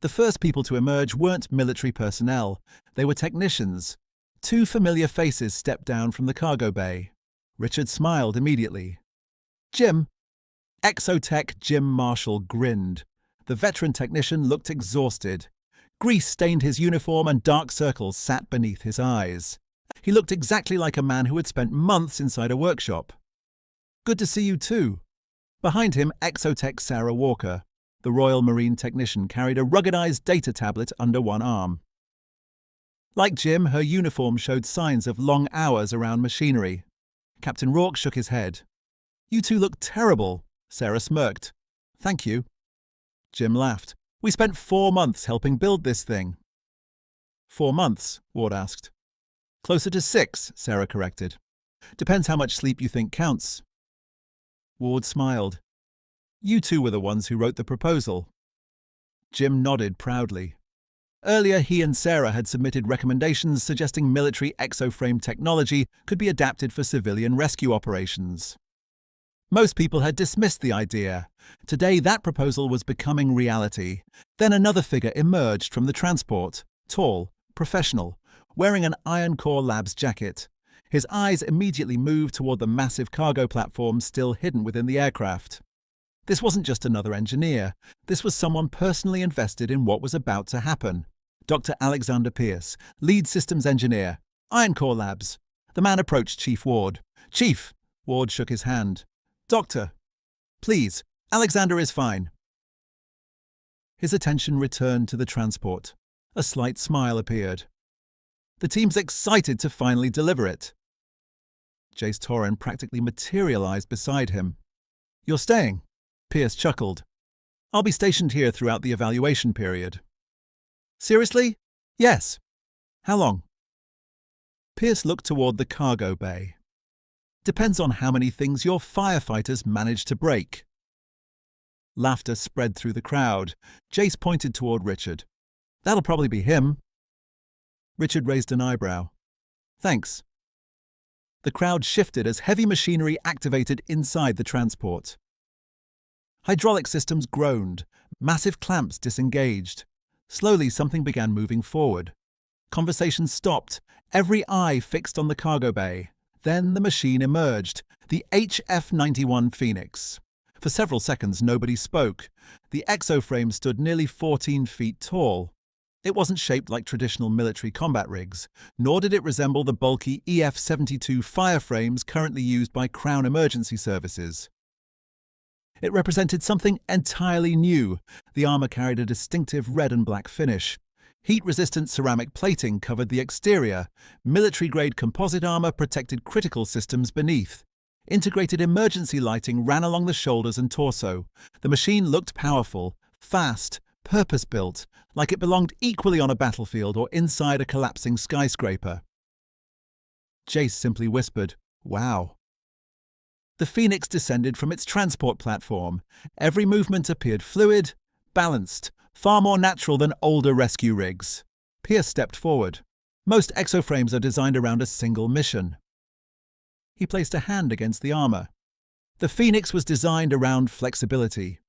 The first people to emerge weren't military personnel. They were technicians. 2 familiar faces stepped down from the cargo bay. Richard smiled immediately. "Jim." Exotech Jim Marshall grinned. The veteran technician looked exhausted. Grease stained his uniform and dark circles sat beneath his eyes. He looked exactly like a man who had spent months inside a workshop. "Good to see you too." Behind him, Exotech Sarah Walker. The Royal Marine technician carried a ruggedized data tablet under one arm. Like Jim, her uniform showed signs of long hours around machinery. Captain Rourke shook his head. "You two look terrible." Sarah smirked. "Thank you." Jim laughed. "We spent 4 months helping build this thing." 4 months? Ward asked. "Closer to 6, Sarah corrected. "Depends how much sleep you think counts." Ward smiled. You two were the ones who wrote the proposal. Jim nodded proudly. Earlier, he and Sarah had submitted recommendations suggesting military exo-frame technology could be adapted for civilian rescue operations. Most people had dismissed the idea. Today, that proposal was becoming reality. Then another figure emerged from the transport, tall, professional, wearing an Iron Core Labs jacket. His eyes immediately moved toward the massive cargo platform still hidden within the aircraft. This wasn't just another engineer. This was someone personally invested in what was about to happen. Dr. Alexander Pierce, lead systems engineer, Iron Core Labs. The man approached Chief Ward. "Chief!" Ward shook his hand. "Doctor, please, Alexander is fine." His attention returned to the transport. A slight smile appeared. "The team's excited to finally deliver it." Jace Torren practically materialized beside him. "You're staying?" Pierce chuckled. "I'll be stationed here throughout the evaluation period." "Seriously?" "Yes." "How long?" Pierce looked toward the cargo bay. "Depends on how many things your firefighters manage to break." Laughter spread through the crowd. Jace pointed toward Richard. "That'll probably be him." Richard raised an eyebrow. "Thanks." The crowd shifted as heavy machinery activated inside the transport. Hydraulic systems groaned. Massive clamps disengaged. Slowly, something began moving forward. Conversation stopped, every eye fixed on the cargo bay. Then the machine emerged, the HF-91 Phoenix. For several seconds, nobody spoke. The exo-frame stood nearly 14 feet tall. It wasn't shaped like traditional military combat rigs, nor did it resemble the bulky EF-72 fireframes currently used by Crown Emergency Services. It represented something entirely new. The armor carried a distinctive red and black finish. Heat-resistant ceramic plating covered the exterior. Military-grade composite armor protected critical systems beneath. Integrated emergency lighting ran along the shoulders and torso. The machine looked powerful, fast, purpose-built, like it belonged equally on a battlefield or inside a collapsing skyscraper. Jace simply whispered, "Wow." The Phoenix descended from its transport platform. Every movement appeared fluid, balanced, far more natural than older rescue rigs. Pierce stepped forward. Most exoframes are designed around a single mission. He placed a hand against the armor. The Phoenix was designed around flexibility.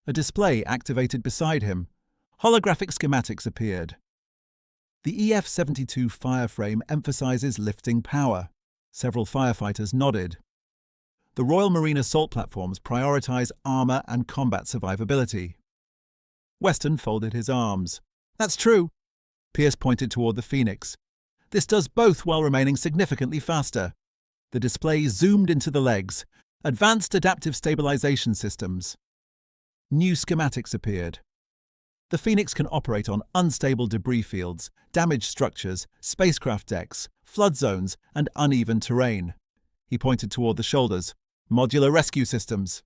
A display activated beside him. Holographic schematics appeared. The EF-72 fireframe emphasizes lifting power. Several firefighters nodded. The Royal Marine assault platforms prioritize armor and combat survivability. Weston folded his arms. "That's true." Pierce pointed toward the Phoenix. "This does both while remaining significantly faster." The display zoomed into the legs. Advanced adaptive stabilization systems. New schematics appeared. The Phoenix can operate on unstable debris fields, damaged structures, spacecraft decks, flood zones, and uneven terrain. He pointed toward the shoulders. "Modular rescue systems."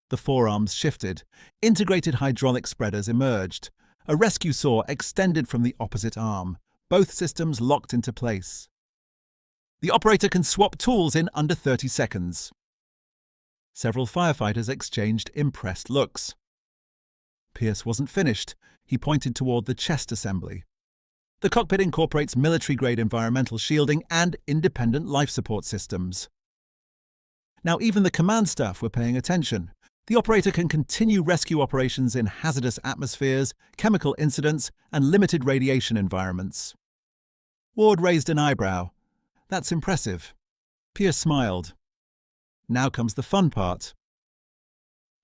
The forearms shifted. Integrated hydraulic spreaders emerged. A rescue saw extended from the opposite arm. Both systems locked into place. The operator can swap tools in under 30 seconds. Several firefighters exchanged impressed looks. Pierce wasn't finished. He pointed toward the chest assembly. The cockpit incorporates military-grade environmental shielding and independent life support systems. Now even the command staff were paying attention. The operator can continue rescue operations in hazardous atmospheres, chemical incidents, and limited radiation environments. Ward raised an eyebrow. "That's impressive." Pierce smiled. "Now comes the fun part."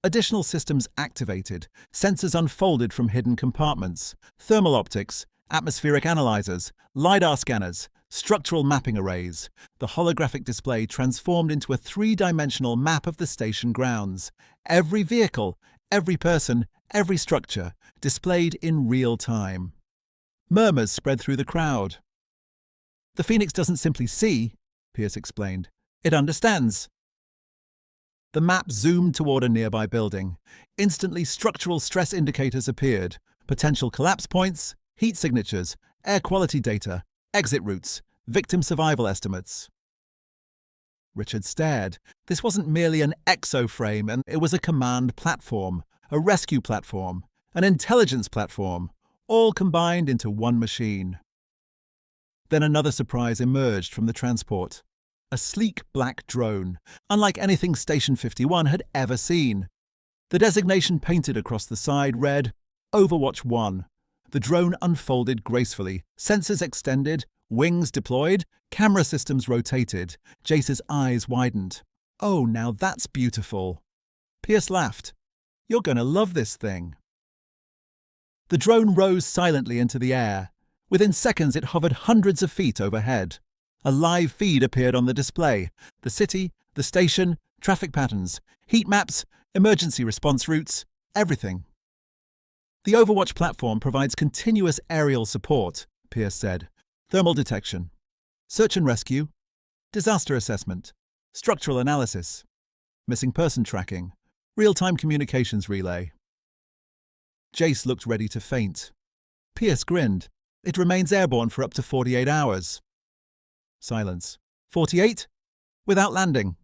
Additional systems activated, sensors unfolded from hidden compartments, thermal optics, atmospheric analyzers, LiDAR scanners, structural mapping arrays. The holographic display transformed into a three-dimensional map of the station grounds. Every vehicle, every person, every structure, displayed in real time. Murmurs spread through the crowd. "The Phoenix doesn't simply see," Pierce explained. "It understands." The map zoomed toward a nearby building. Instantly, structural stress indicators appeared. Potential collapse points, heat signatures, air quality data, exit routes, victim survival estimates. Richard stared. This wasn't merely an exo-frame, and it was a command platform, a rescue platform, an intelligence platform, all combined into one machine. Then another surprise emerged from the transport. A sleek black drone, unlike anything Station 51 had ever seen. The designation painted across the side read, Overwatch 1. The drone unfolded gracefully, sensors extended, wings deployed, camera systems rotated. Jace's eyes widened. Oh, now that's beautiful. Pierce laughed. You're going to love this thing. The drone rose silently into the air. Within seconds, it hovered hundreds of feet overhead. A live feed appeared on the display. The city, the station, traffic patterns, heat maps, emergency response routes, everything. The Overwatch platform provides continuous aerial support, Pierce said. Thermal detection, search and rescue, disaster assessment, structural analysis, missing person tracking, real-time communications relay. Jace looked ready to faint. Pierce grinned. It remains airborne for up to 48 hours. Silence. 48? Without landing.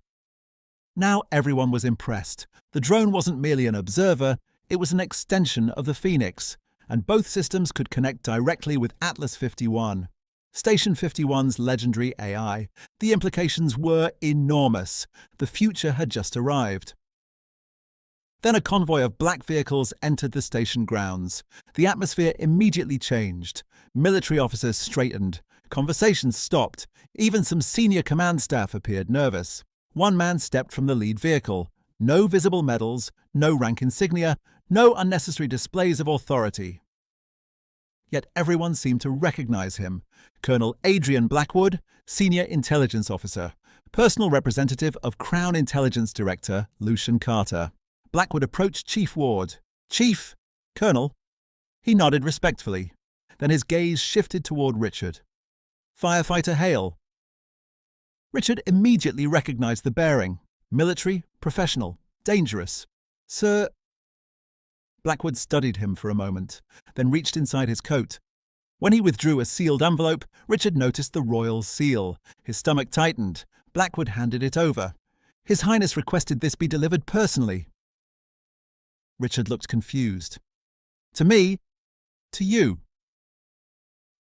Now everyone was impressed. The drone wasn't merely an observer, it was an extension of the Phoenix, and both systems could connect directly with Atlas 51. Station 51's legendary AI. The implications were enormous. The future had just arrived. Then a convoy of black vehicles entered the station grounds. The atmosphere immediately changed. Military officers straightened. Conversations stopped. Even some senior command staff appeared nervous. One man stepped from the lead vehicle. No visible medals, no rank insignia, no unnecessary displays of authority. Yet everyone seemed to recognize him. Colonel Adrian Blackwood, Senior Intelligence Officer, personal representative of Crown Intelligence Director Lucian Carter. Blackwood approached Chief Ward. Chief? Colonel? He nodded respectfully. Then his gaze shifted toward Richard. Firefighter Hale. Richard immediately recognized the bearing. Military, professional, dangerous. Sir... Blackwood studied him for a moment, then reached inside his coat. When he withdrew a sealed envelope, Richard noticed the royal seal. His stomach tightened. Blackwood handed it over. His Highness requested this be delivered personally. Richard looked confused. To me? To you?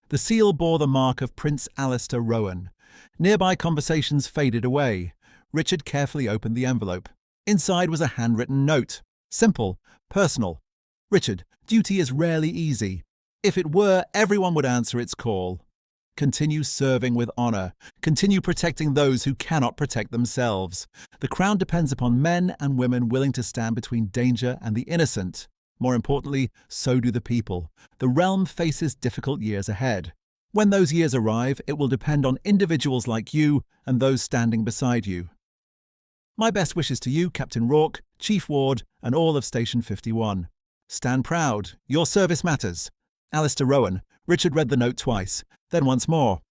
The seal bore the mark of Prince Alistair Rowan. Nearby conversations faded away. Richard carefully opened the envelope. Inside was a handwritten note. Simple, personal. Richard, duty is rarely easy. If it were, everyone would answer its call. Continue serving with honor. Continue protecting those who cannot protect themselves. The crown depends upon men and women willing to stand between danger and the innocent. More importantly, so do the people. The realm faces difficult years ahead. When those years arrive, it will depend on individuals like you and those standing beside you. My best wishes to you, Captain Rourke, Chief Ward, and all of Station 51. Stand proud. Your service matters. Alistair Rowan. Richard read the note twice, then once more.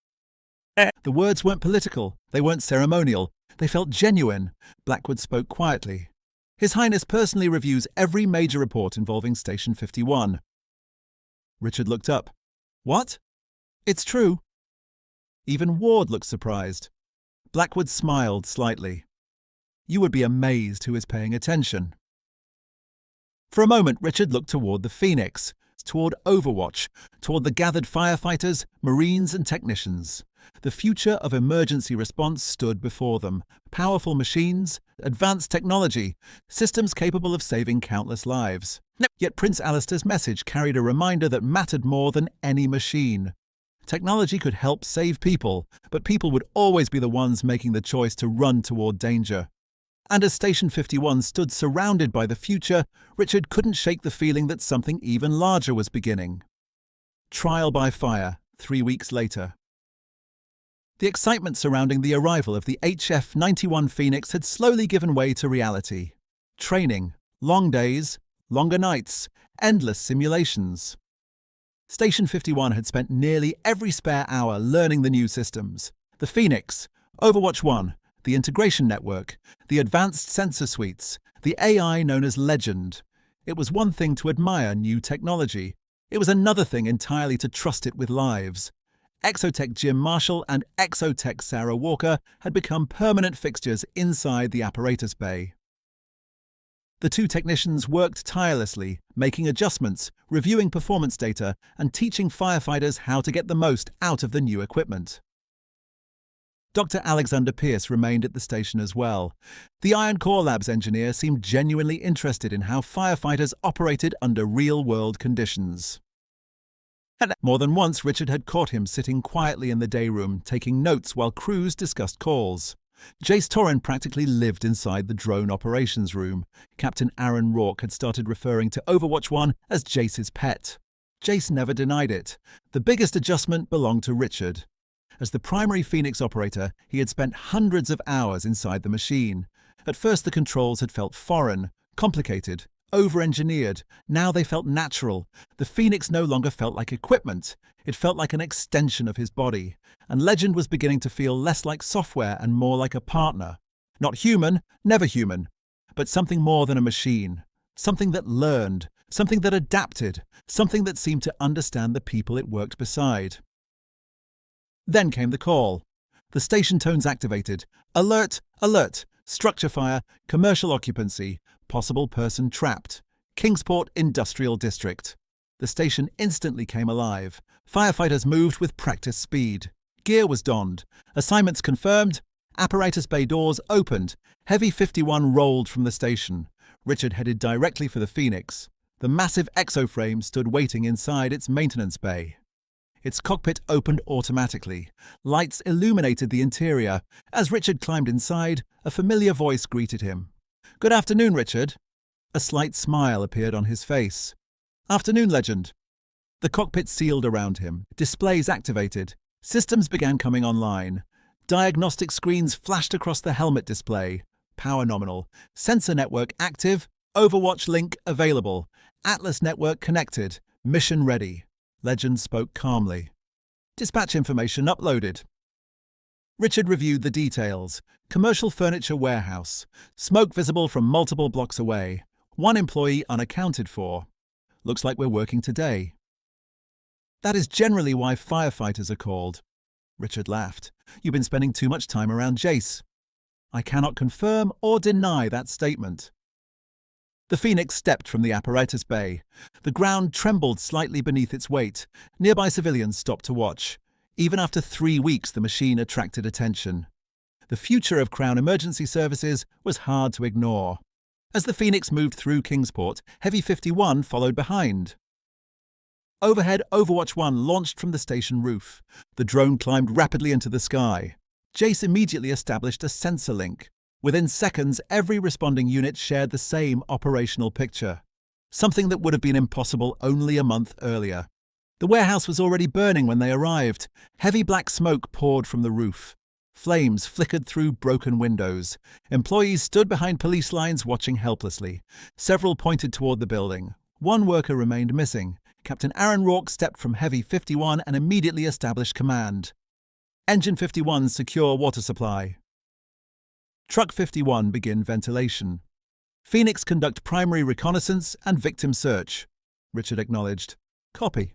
The words weren't political. They weren't ceremonial. They felt genuine. Blackwood spoke quietly. His Highness personally reviews every major report involving Station 51. Richard looked up. What? It's true. Even Ward looked surprised. Blackwood smiled slightly. You would be amazed who is paying attention. For a moment, Richard looked toward the Phoenix, toward Overwatch, toward the gathered firefighters, marines and technicians. The future of emergency response stood before them. Powerful machines, advanced technology, systems capable of saving countless lives. Yet Prince Alistair's message carried a reminder that mattered more than any machine. Technology could help save people, but people would always be the ones making the choice to run toward danger. And as Station 51 stood surrounded by the future, Richard couldn't shake the feeling that something even larger was beginning. Trial by fire, 3 weeks later. The excitement surrounding the arrival of the HF-91 Phoenix had slowly given way to reality. Training, long days, longer nights, endless simulations. Station 51 had spent nearly every spare hour learning the new systems. The Phoenix, Overwatch 1, the integration network, the advanced sensor suites, the AI known as Legend. It was one thing to admire new technology. It was another thing entirely to trust it with lives. Exotech Jim Marshall and Exotech Sarah Walker had become permanent fixtures inside the apparatus bay. The two technicians worked tirelessly, making adjustments, reviewing performance data, and teaching firefighters how to get the most out of the new equipment. Dr. Alexander Pierce remained at the station as well. The Iron Core Labs engineer seemed genuinely interested in how firefighters operated under real-world conditions. More than once, Richard had caught him sitting quietly in the day room, taking notes while crews discussed calls. Jace Torrin practically lived inside the drone operations room. Captain Aaron Rourke had started referring to Overwatch 1 as Jace's pet. Jace never denied it. The biggest adjustment belonged to Richard. As the primary Phoenix operator, he had spent hundreds of hours inside the machine. At first the controls had felt foreign, complicated, over-engineered. Now they felt natural. The Phoenix no longer felt like equipment. It felt like an extension of his body. And Legend was beginning to feel less like software and more like a partner. Not human, never human, but something more than a machine. Something that learned, something that adapted, something that seemed to understand the people it worked beside. Then came the call. The station tones activated. Alert, alert, structure fire, commercial occupancy, possible person trapped. Kingsport Industrial District. The station instantly came alive. Firefighters moved with practice speed. Gear was donned. Assignments confirmed. Apparatus bay doors opened. Heavy 51 rolled from the station. Richard headed directly for the Phoenix. The massive exo-frame stood waiting inside its maintenance bay. Its cockpit opened automatically. Lights illuminated the interior. As Richard climbed inside, a familiar voice greeted him. "Good afternoon, Richard." A slight smile appeared on his face. "Afternoon, Legend." The cockpit sealed around him. Displays activated. Systems began coming online. Diagnostic screens flashed across the helmet display. Power nominal. Sensor network active. Overwatch link available. Atlas network connected. Mission ready. Legend spoke calmly. Dispatch information uploaded. Richard reviewed the details. Commercial furniture warehouse. Smoke visible from multiple blocks away. One employee unaccounted for. Looks like we're working today. That is generally why firefighters are called. Richard laughed. You've been spending too much time around Jace. I cannot confirm or deny that statement. The Phoenix stepped from the apparatus bay. The ground trembled slightly beneath its weight. Nearby civilians stopped to watch. Even after 3 weeks, the machine attracted attention. The future of Crown Emergency Services was hard to ignore. As the Phoenix moved through Kingsport, Heavy 51 followed behind. Overhead, Overwatch 1 launched from the station roof. The drone climbed rapidly into the sky. Jace immediately established a sensor link. Within seconds, every responding unit shared the same operational picture. Something that would have been impossible only a month earlier. The warehouse was already burning when they arrived. Heavy black smoke poured from the roof. Flames flickered through broken windows. Employees stood behind police lines watching helplessly. Several pointed toward the building. One worker remained missing. Captain Aaron Rourke stepped from Heavy 51 and immediately established command. Engine 51 secure water supply. Truck 51 begin ventilation. Phoenix conduct primary reconnaissance and victim search. Richard acknowledged. Copy.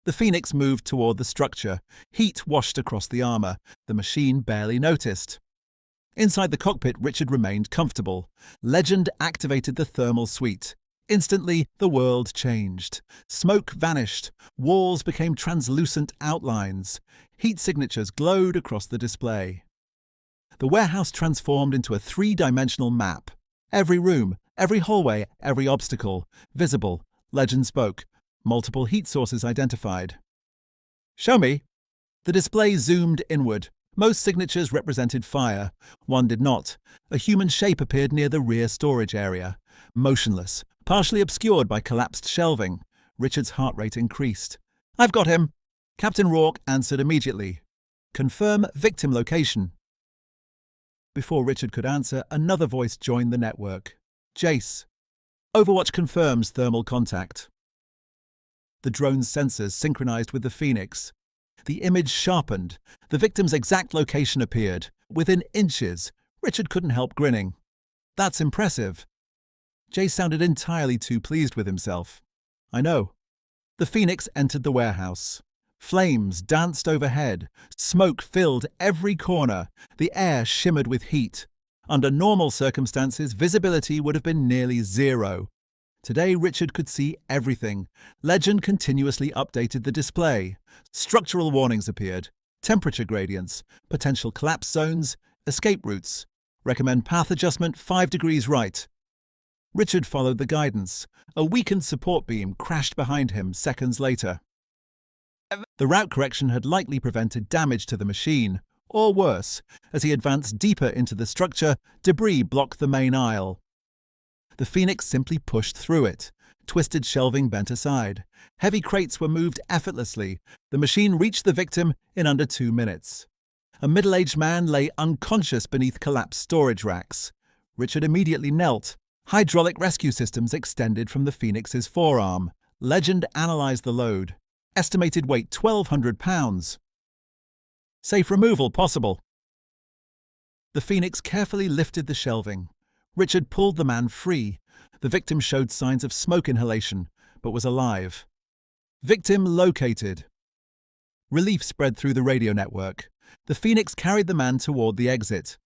The Phoenix moved toward the structure. Heat washed across the armor. The machine barely noticed. Inside the cockpit, Richard remained comfortable. Legend activated the thermal suite. Instantly, the world changed. Smoke vanished. Walls became translucent outlines. Heat signatures glowed across the display. The warehouse transformed into a 3-dimensional map. Every room, every hallway, every obstacle, visible. Legend spoke. Multiple heat sources identified. Show me. The display zoomed inward. Most signatures represented fire. One did not. A human shape appeared near the rear storage area. Motionless, partially obscured by collapsed shelving. Richard's heart rate increased. I've got him. Captain Rourke answered immediately. Confirm victim location. Before Richard could answer, another voice joined the network. Jace. Overwatch confirms thermal contact. The drone's sensors synchronized with the Phoenix. The image sharpened. The victim's exact location appeared. Within inches. Richard couldn't help grinning. That's impressive. Jace sounded entirely too pleased with himself. I know. The Phoenix entered the warehouse. Flames danced overhead, smoke filled every corner, the air shimmered with heat. Under normal circumstances, visibility would have been nearly zero. Today, Richard could see everything. Legend continuously updated the display. Structural warnings appeared, temperature gradients, potential collapse zones, escape routes. Recommend path adjustment 5 degrees right. Richard followed the guidance. A weakened support beam crashed behind him seconds later. The route correction had likely prevented damage to the machine, or worse, as he advanced deeper into the structure, debris blocked the main aisle. The Phoenix simply pushed through it. Twisted shelving bent aside. Heavy crates were moved effortlessly. The machine reached the victim in under 2 minutes. A middle-aged man lay unconscious beneath collapsed storage racks. Richard immediately knelt. Hydraulic rescue systems extended from the Phoenix's forearm. Legend analyzed the load. Estimated weight 1,200 pounds. Safe removal possible. The Phoenix carefully lifted the shelving. Richard pulled the man free. The victim showed signs of smoke inhalation, but was alive. Victim located. Relief spread through the radio network. The Phoenix carried the man toward the exit.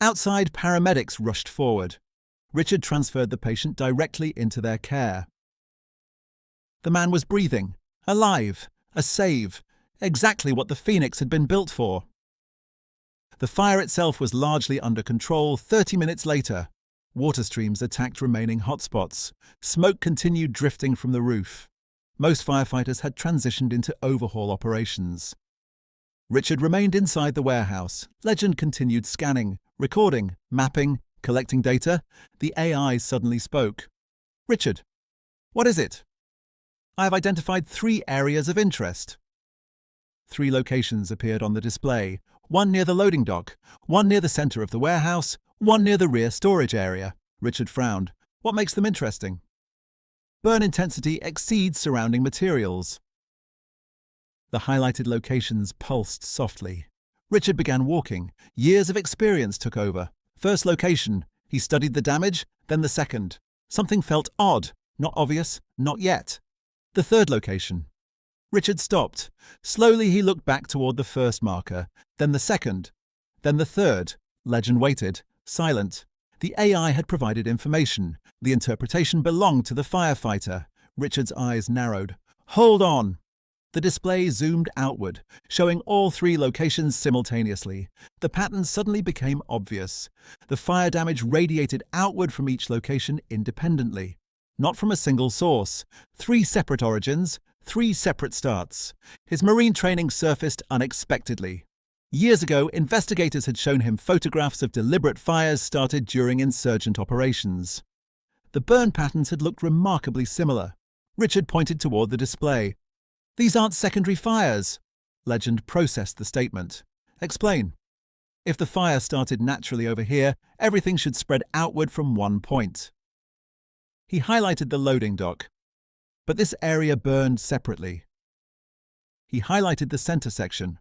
Outside, paramedics rushed forward. Richard transferred the patient directly into their care. The man was breathing, alive, a save, exactly what the Phoenix had been built for. The fire itself was largely under control 30 minutes later. Water streams attacked remaining hotspots. Smoke continued drifting from the roof. Most firefighters had transitioned into overhaul operations. Richard remained inside the warehouse. Legend continued scanning, recording, mapping, collecting data. The AI suddenly spoke. "Richard, what is it?" "I have identified 3 areas of interest." 3 locations appeared on the display, one near the loading dock, one near the center of the warehouse, one near the rear storage area. Richard frowned. "What makes them interesting?" "Burn intensity exceeds surrounding materials." The highlighted locations pulsed softly. Richard began walking. Years of experience took over. First location, he studied the damage, then the second. Something felt odd, not obvious, not yet. The third location. Richard stopped. Slowly he looked back toward the first marker, then the second, then the third. Legend waited, silent. The AI had provided information. The interpretation belonged to the firefighter. Richard's eyes narrowed. "Hold on." The display zoomed outward, showing all 3 locations simultaneously. The pattern suddenly became obvious. The fire damage radiated outward from each location independently. Not from a single source. 3 separate origins, 3 separate starts. His marine training surfaced unexpectedly. Years ago, investigators had shown him photographs of deliberate fires started during insurgent operations. The burn patterns had looked remarkably similar. Richard pointed toward the display. "These aren't secondary fires." Legend processed the statement. "Explain." "If the fire started naturally over here, everything should spread outward from one point." He highlighted the loading dock. But this area burned separately. He highlighted the center section.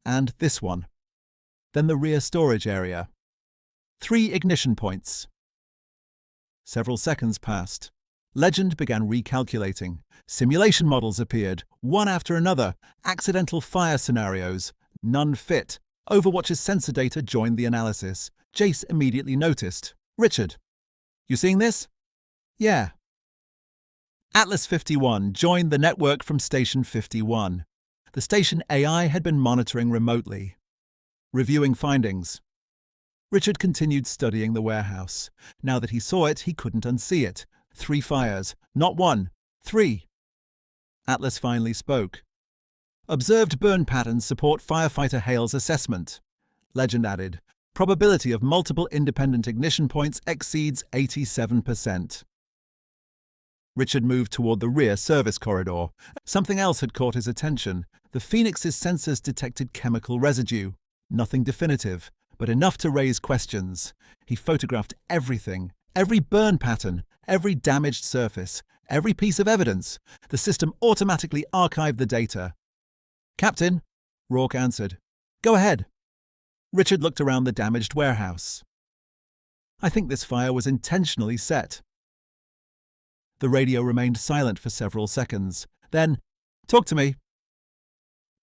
And this one. Then the rear storage area. 3 ignition points. Several seconds passed. Legend began recalculating. Simulation models appeared, one after another. Accidental fire scenarios. None fit. Overwatch's sensor data joined the analysis. Jace immediately noticed. "Richard, you seeing this?" "Yeah." Atlas 51 joined the network from Station 51. The station AI had been monitoring remotely. Reviewing findings. Richard continued studying the warehouse. Now that he saw it, he couldn't unsee it. 3 fires. Not 1. 3. Atlas finally spoke. "Observed burn patterns support firefighter Hale's assessment." Legend added. "Probability of multiple independent ignition points exceeds 87%. Richard moved toward the rear service corridor. Something else had caught his attention. The Phoenix's sensors detected chemical residue. Nothing definitive, but enough to raise questions. He photographed everything, every burn pattern, every damaged surface, every piece of evidence. The system automatically archived the data. "Captain," Rourke answered. "Go ahead." Richard looked around the damaged warehouse. "I think this fire was intentionally set." The radio remained silent for several seconds. Then, "Talk to me."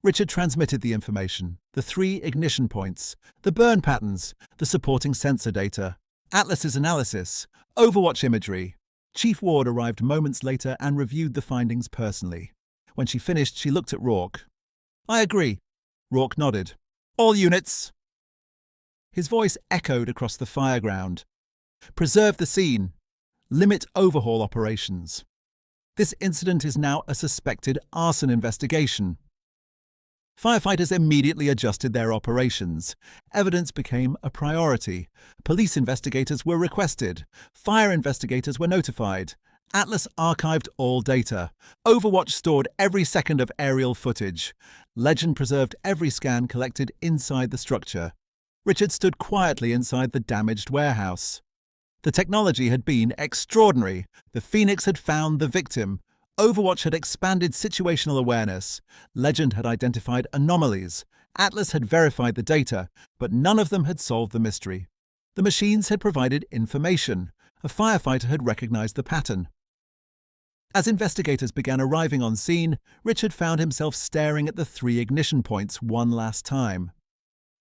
Richard transmitted the information, the 3 ignition points, the burn patterns, the supporting sensor data, Atlas's analysis, Overwatch imagery. Chief Ward arrived moments later and reviewed the findings personally. When she finished, she looked at Rourke. "I agree." Rourke nodded. "All units." His voice echoed across the fireground. "Preserve the scene. Limit overhaul operations. This incident is now a suspected arson investigation." Firefighters immediately adjusted their operations. Evidence became a priority. Police investigators were requested. Fire investigators were notified. Atlas archived all data. Overwatch stored every second of aerial footage. Legend preserved every scan collected inside the structure. Richard stood quietly inside the damaged warehouse. The technology had been extraordinary. The Phoenix had found the victim. Overwatch had expanded situational awareness. Legend had identified anomalies. Atlas had verified the data, but none of them had solved the mystery. The machines had provided information. A firefighter had recognized the pattern. As investigators began arriving on scene, Richard found himself staring at the 3 ignition points one last time.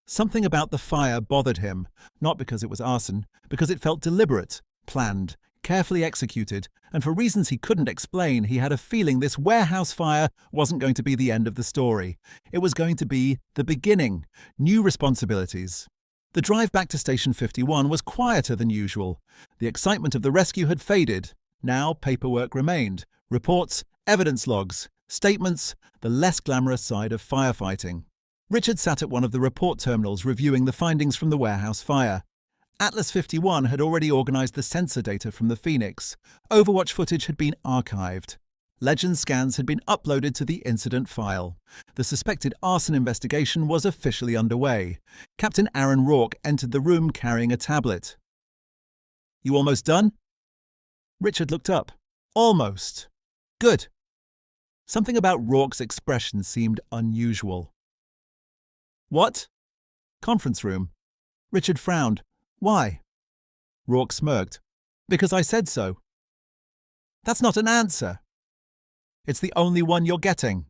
Something about the fire bothered him, not because it was arson, because it felt deliberate, planned, carefully executed, and for reasons he couldn't explain, he had a feeling this warehouse fire wasn't going to be the end of the story. It was going to be the beginning, new responsibilities. The drive back to Station 51 was quieter than usual. The excitement of the rescue had faded. Now paperwork remained. Reports, evidence logs, statements, the less glamorous side of firefighting. Richard sat at one of the report terminals reviewing the findings from the warehouse fire. Atlas 51 had already organized the sensor data from the Phoenix. Overwatch footage had been archived. Legend scans had been uploaded to the incident file. The suspected arson investigation was officially underway. Captain Aaron Rourke entered the room carrying a tablet. "You almost done?" Richard looked up. "Almost." "Good." Something about Rourke's expression seemed unusual. "What?" "Conference room." Richard frowned. "Why?" Rourke smirked. "Because I said so." "That's not an answer." "It's the only one you're getting."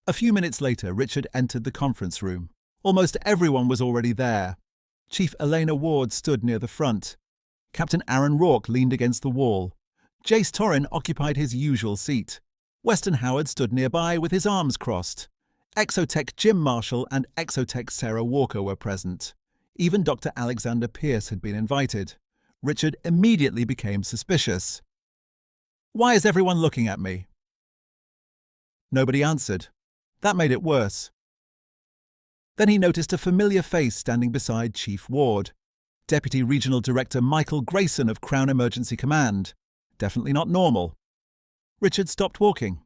A few minutes later, Richard entered the conference room. Almost everyone was already there. Chief Elena Ward stood near the front. Captain Aaron Rourke leaned against the wall. Jace Torrin occupied his usual seat. Weston Howard stood nearby with his arms crossed. Exotech Jim Marshall and Exotech Sarah Walker were present. Even Dr. Alexander Pierce had been invited. Richard immediately became suspicious. "Why is everyone looking at me?" Nobody answered. That made it worse. Then he noticed a familiar face standing beside Chief Ward. Deputy Regional Director Michael Grayson of Crown Emergency Command. Definitely not normal. Richard stopped walking.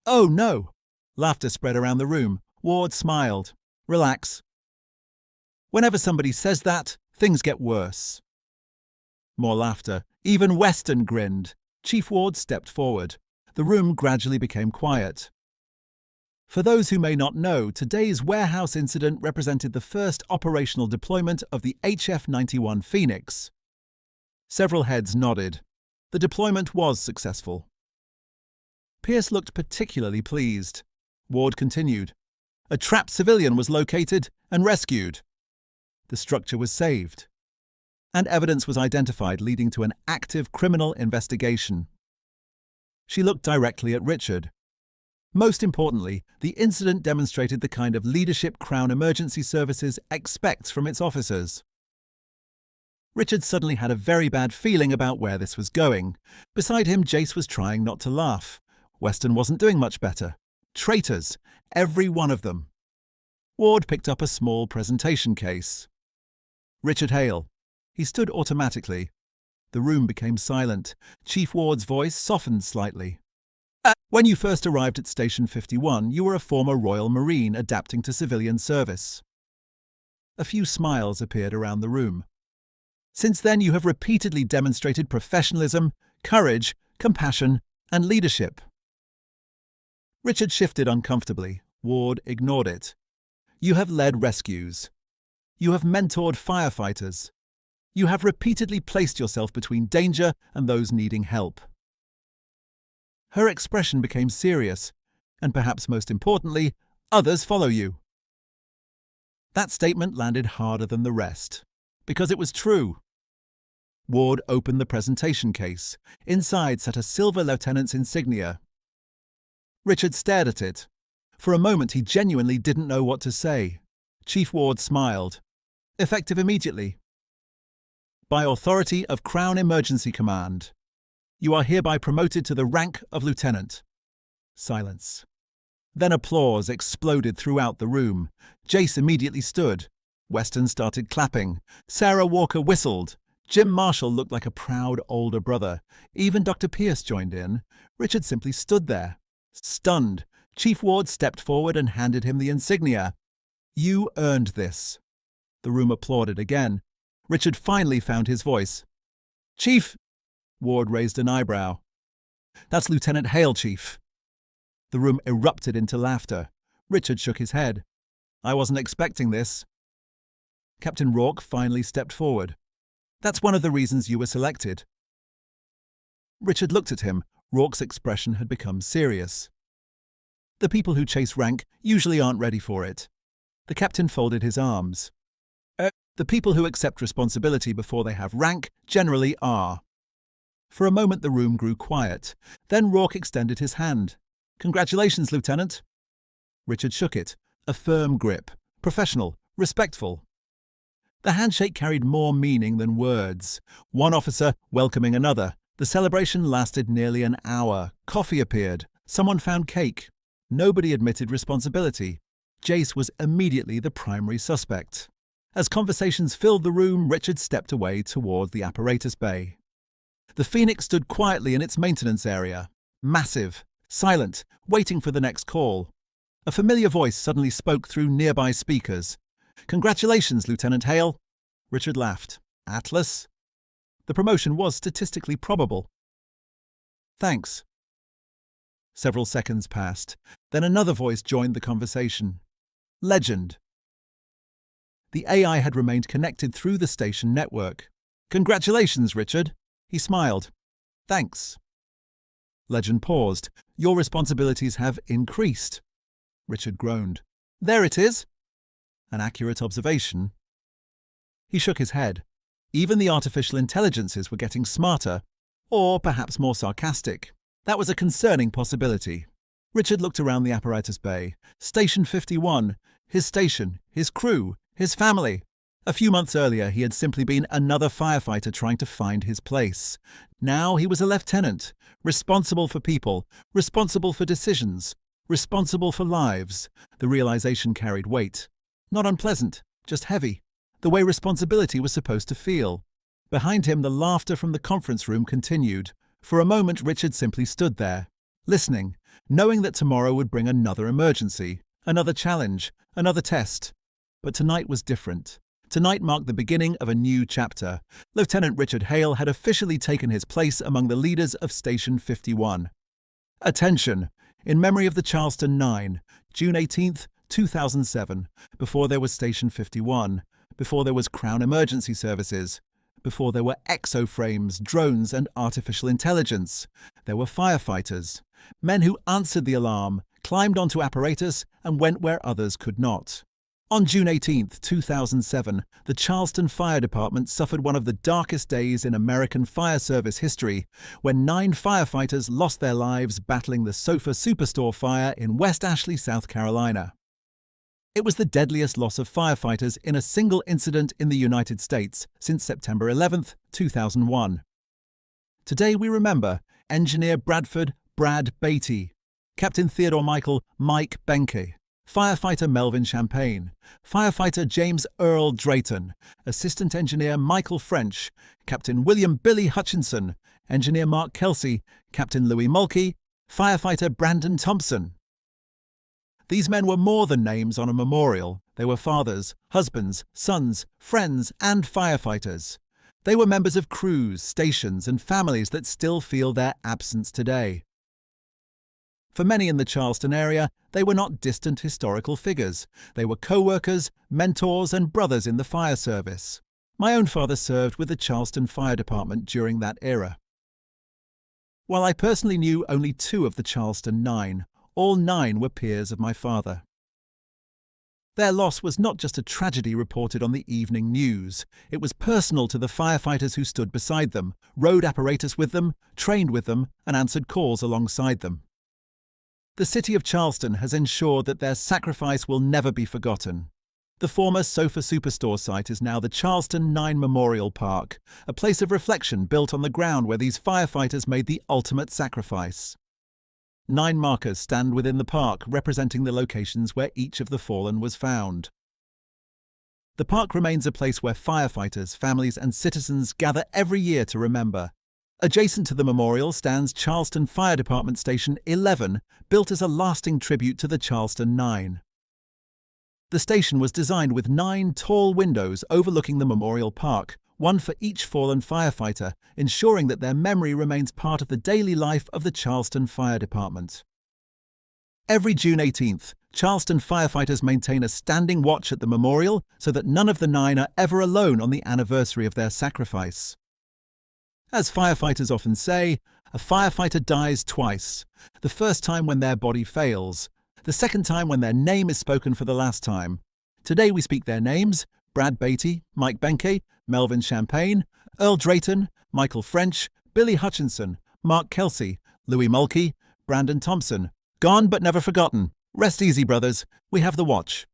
"Oh no!" Laughter spread around the room. Ward smiled. "Relax. Whenever somebody says that, things get worse." More laughter. Even Weston grinned. Chief Ward stepped forward. The room gradually became quiet. For those who may not know, today's warehouse incident represented the first operational deployment of the HF-91 Phoenix. Several heads nodded. The deployment was successful. Pierce looked particularly pleased. Ward continued. A trapped civilian was located and rescued. The structure was saved. And evidence was identified leading to an active criminal investigation. She looked directly at Richard. Most importantly, the incident demonstrated the kind of leadership Crown Emergency Services expects from its officers. Richard suddenly had a very bad feeling about where this was going. Beside him, Jace was trying not to laugh. Weston wasn't doing much better. Traitors, every one of them. Ward picked up a small presentation case. "Richard Hale." He stood automatically. The room became silent. Chief Ward's voice softened slightly. "When you first arrived at Station 51, you were a former Royal Marine adapting to civilian service." A few smiles appeared around the room. "Since then, you have repeatedly demonstrated professionalism, courage, compassion, and leadership." Richard shifted uncomfortably. Ward ignored it. "You have led rescues. You have mentored firefighters. You have repeatedly placed yourself between danger and those needing help." Her expression became serious, and perhaps most importantly, Others follow you. That statement landed harder than the rest, because it was true. Ward opened the presentation case. Inside sat a silver lieutenant's insignia. Richard stared at it. For a moment he genuinely didn't know what to say. Chief Ward smiled. Effective immediately. By authority of Crown Emergency Command, you are hereby promoted to the rank of lieutenant. Silence. Then applause exploded throughout the room. Jace immediately stood. Weston started clapping. Sarah Walker whistled. Jim Marshall looked like a proud older brother. Even Dr. Pierce joined in. Richard simply stood there. Stunned, Chief Ward stepped forward and handed him the insignia. You earned this. The room applauded again. Richard finally found his voice. Chief! Ward raised an eyebrow. That's Lieutenant Hale, Chief. The room erupted into laughter. Richard shook his head. I wasn't expecting this. Captain Rourke finally stepped forward. That's one of the reasons you were selected. Richard looked at him. Rourke's expression had become serious. The people who chase rank usually aren't ready for it. The captain folded his arms. The people who accept responsibility before they have rank generally are. For a moment the room grew quiet. Then Rourke extended his hand. Congratulations, Lieutenant. Richard shook it. A firm grip. Professional. Respectful. The handshake carried more meaning than words. One officer welcoming another. The celebration lasted nearly an hour. Coffee appeared. Someone found cake. Nobody admitted responsibility. Jace was immediately the primary suspect. As conversations filled the room, Richard stepped away toward the apparatus bay. The Phoenix stood quietly in its maintenance area. Massive, silent, waiting for the next call. A familiar voice suddenly spoke through nearby speakers. Congratulations, Lieutenant Hale. Richard laughed. Atlas? The promotion was statistically probable. Thanks. Several seconds passed. Then another voice joined the conversation. Legend. The AI had remained connected through the station network. Congratulations, Richard. He smiled. Thanks. Legend paused. Your responsibilities have increased. Richard groaned. There it is. An accurate observation. He shook his head. Even the artificial intelligences were getting smarter, or perhaps more sarcastic. That was a concerning possibility. Richard looked around the apparatus bay. Station 51. His station, his crew, his family. A few months earlier, he had simply been another firefighter trying to find his place. Now he was a lieutenant, responsible for people, responsible for decisions, responsible for lives. The realization carried weight. Not unpleasant, just heavy. The way responsibility was supposed to feel. Behind him, the laughter from the conference room continued. For a moment, Richard simply stood there, listening, knowing that tomorrow would bring another emergency, another challenge, another test. But tonight was different. Tonight marked the beginning of a new chapter. Lieutenant Richard Hale had officially taken his place among the leaders of Station 51. Attention! In memory of the Charleston 9, June 18th, 2007, before there was Station 51, before there was Crown Emergency Services, before there were exo-frames, drones and artificial intelligence, there were firefighters, men who answered the alarm, climbed onto apparatus and went where others could not. On June 18, 2007, the Charleston Fire Department suffered one of the darkest days in American fire service history, when 9 firefighters lost their lives battling the Sofa Superstore fire in West Ashley, South Carolina. It was the deadliest loss of firefighters in a single incident in the United States since September 11, 2001. Today we remember Engineer Bradford Brad Beatty, Captain Theodore Michael Mike Benke, Firefighter Melvin Champagne, Firefighter James Earl Drayton, Assistant Engineer Michael French, Captain William Billy Hutchinson, Engineer Mark Kelsey, Captain Louis Mulkey, Firefighter Brandon Thompson. These men were more than names on a memorial. They were fathers, husbands, sons, friends, and firefighters. They were members of crews, stations, and families that still feel their absence today. For many in the Charleston area, they were not distant historical figures. They were co-workers, mentors, and brothers in the fire service. My own father served with the Charleston Fire Department during that era. While I personally knew only 2 of the Charleston 9, all 9 were peers of my father. Their loss was not just a tragedy reported on the evening news. It was personal to the firefighters who stood beside them, rode apparatus with them, trained with them, and answered calls alongside them. The city of Charleston has ensured that their sacrifice will never be forgotten. The former Sofa Superstore site is now the Charleston 9 Memorial Park, a place of reflection built on the ground where these firefighters made the ultimate sacrifice. 9 markers stand within the park, representing the locations where each of the fallen was found. The park remains a place where firefighters, families, and citizens gather every year to remember. Adjacent to the memorial stands Charleston Fire Department Station 11, built as a lasting tribute to the Charleston 9. The station was designed with 9 tall windows overlooking the memorial park, one for each fallen firefighter, ensuring that their memory remains part of the daily life of the Charleston Fire Department. Every June 18th, Charleston firefighters maintain a standing watch at the memorial so that none of the 9 are ever alone on the anniversary of their sacrifice. As firefighters often say, a firefighter dies twice. The first time when their body fails, the second time when their name is spoken for the last time. Today we speak their names: Brad Beatty, Mike Benke, Melvin Champagne, Earl Drayton, Michael French, Billy Hutchinson, Mark Kelsey, Louis Mulkey, Brandon Thompson. Gone but never forgotten. Rest easy, brothers. We have the watch.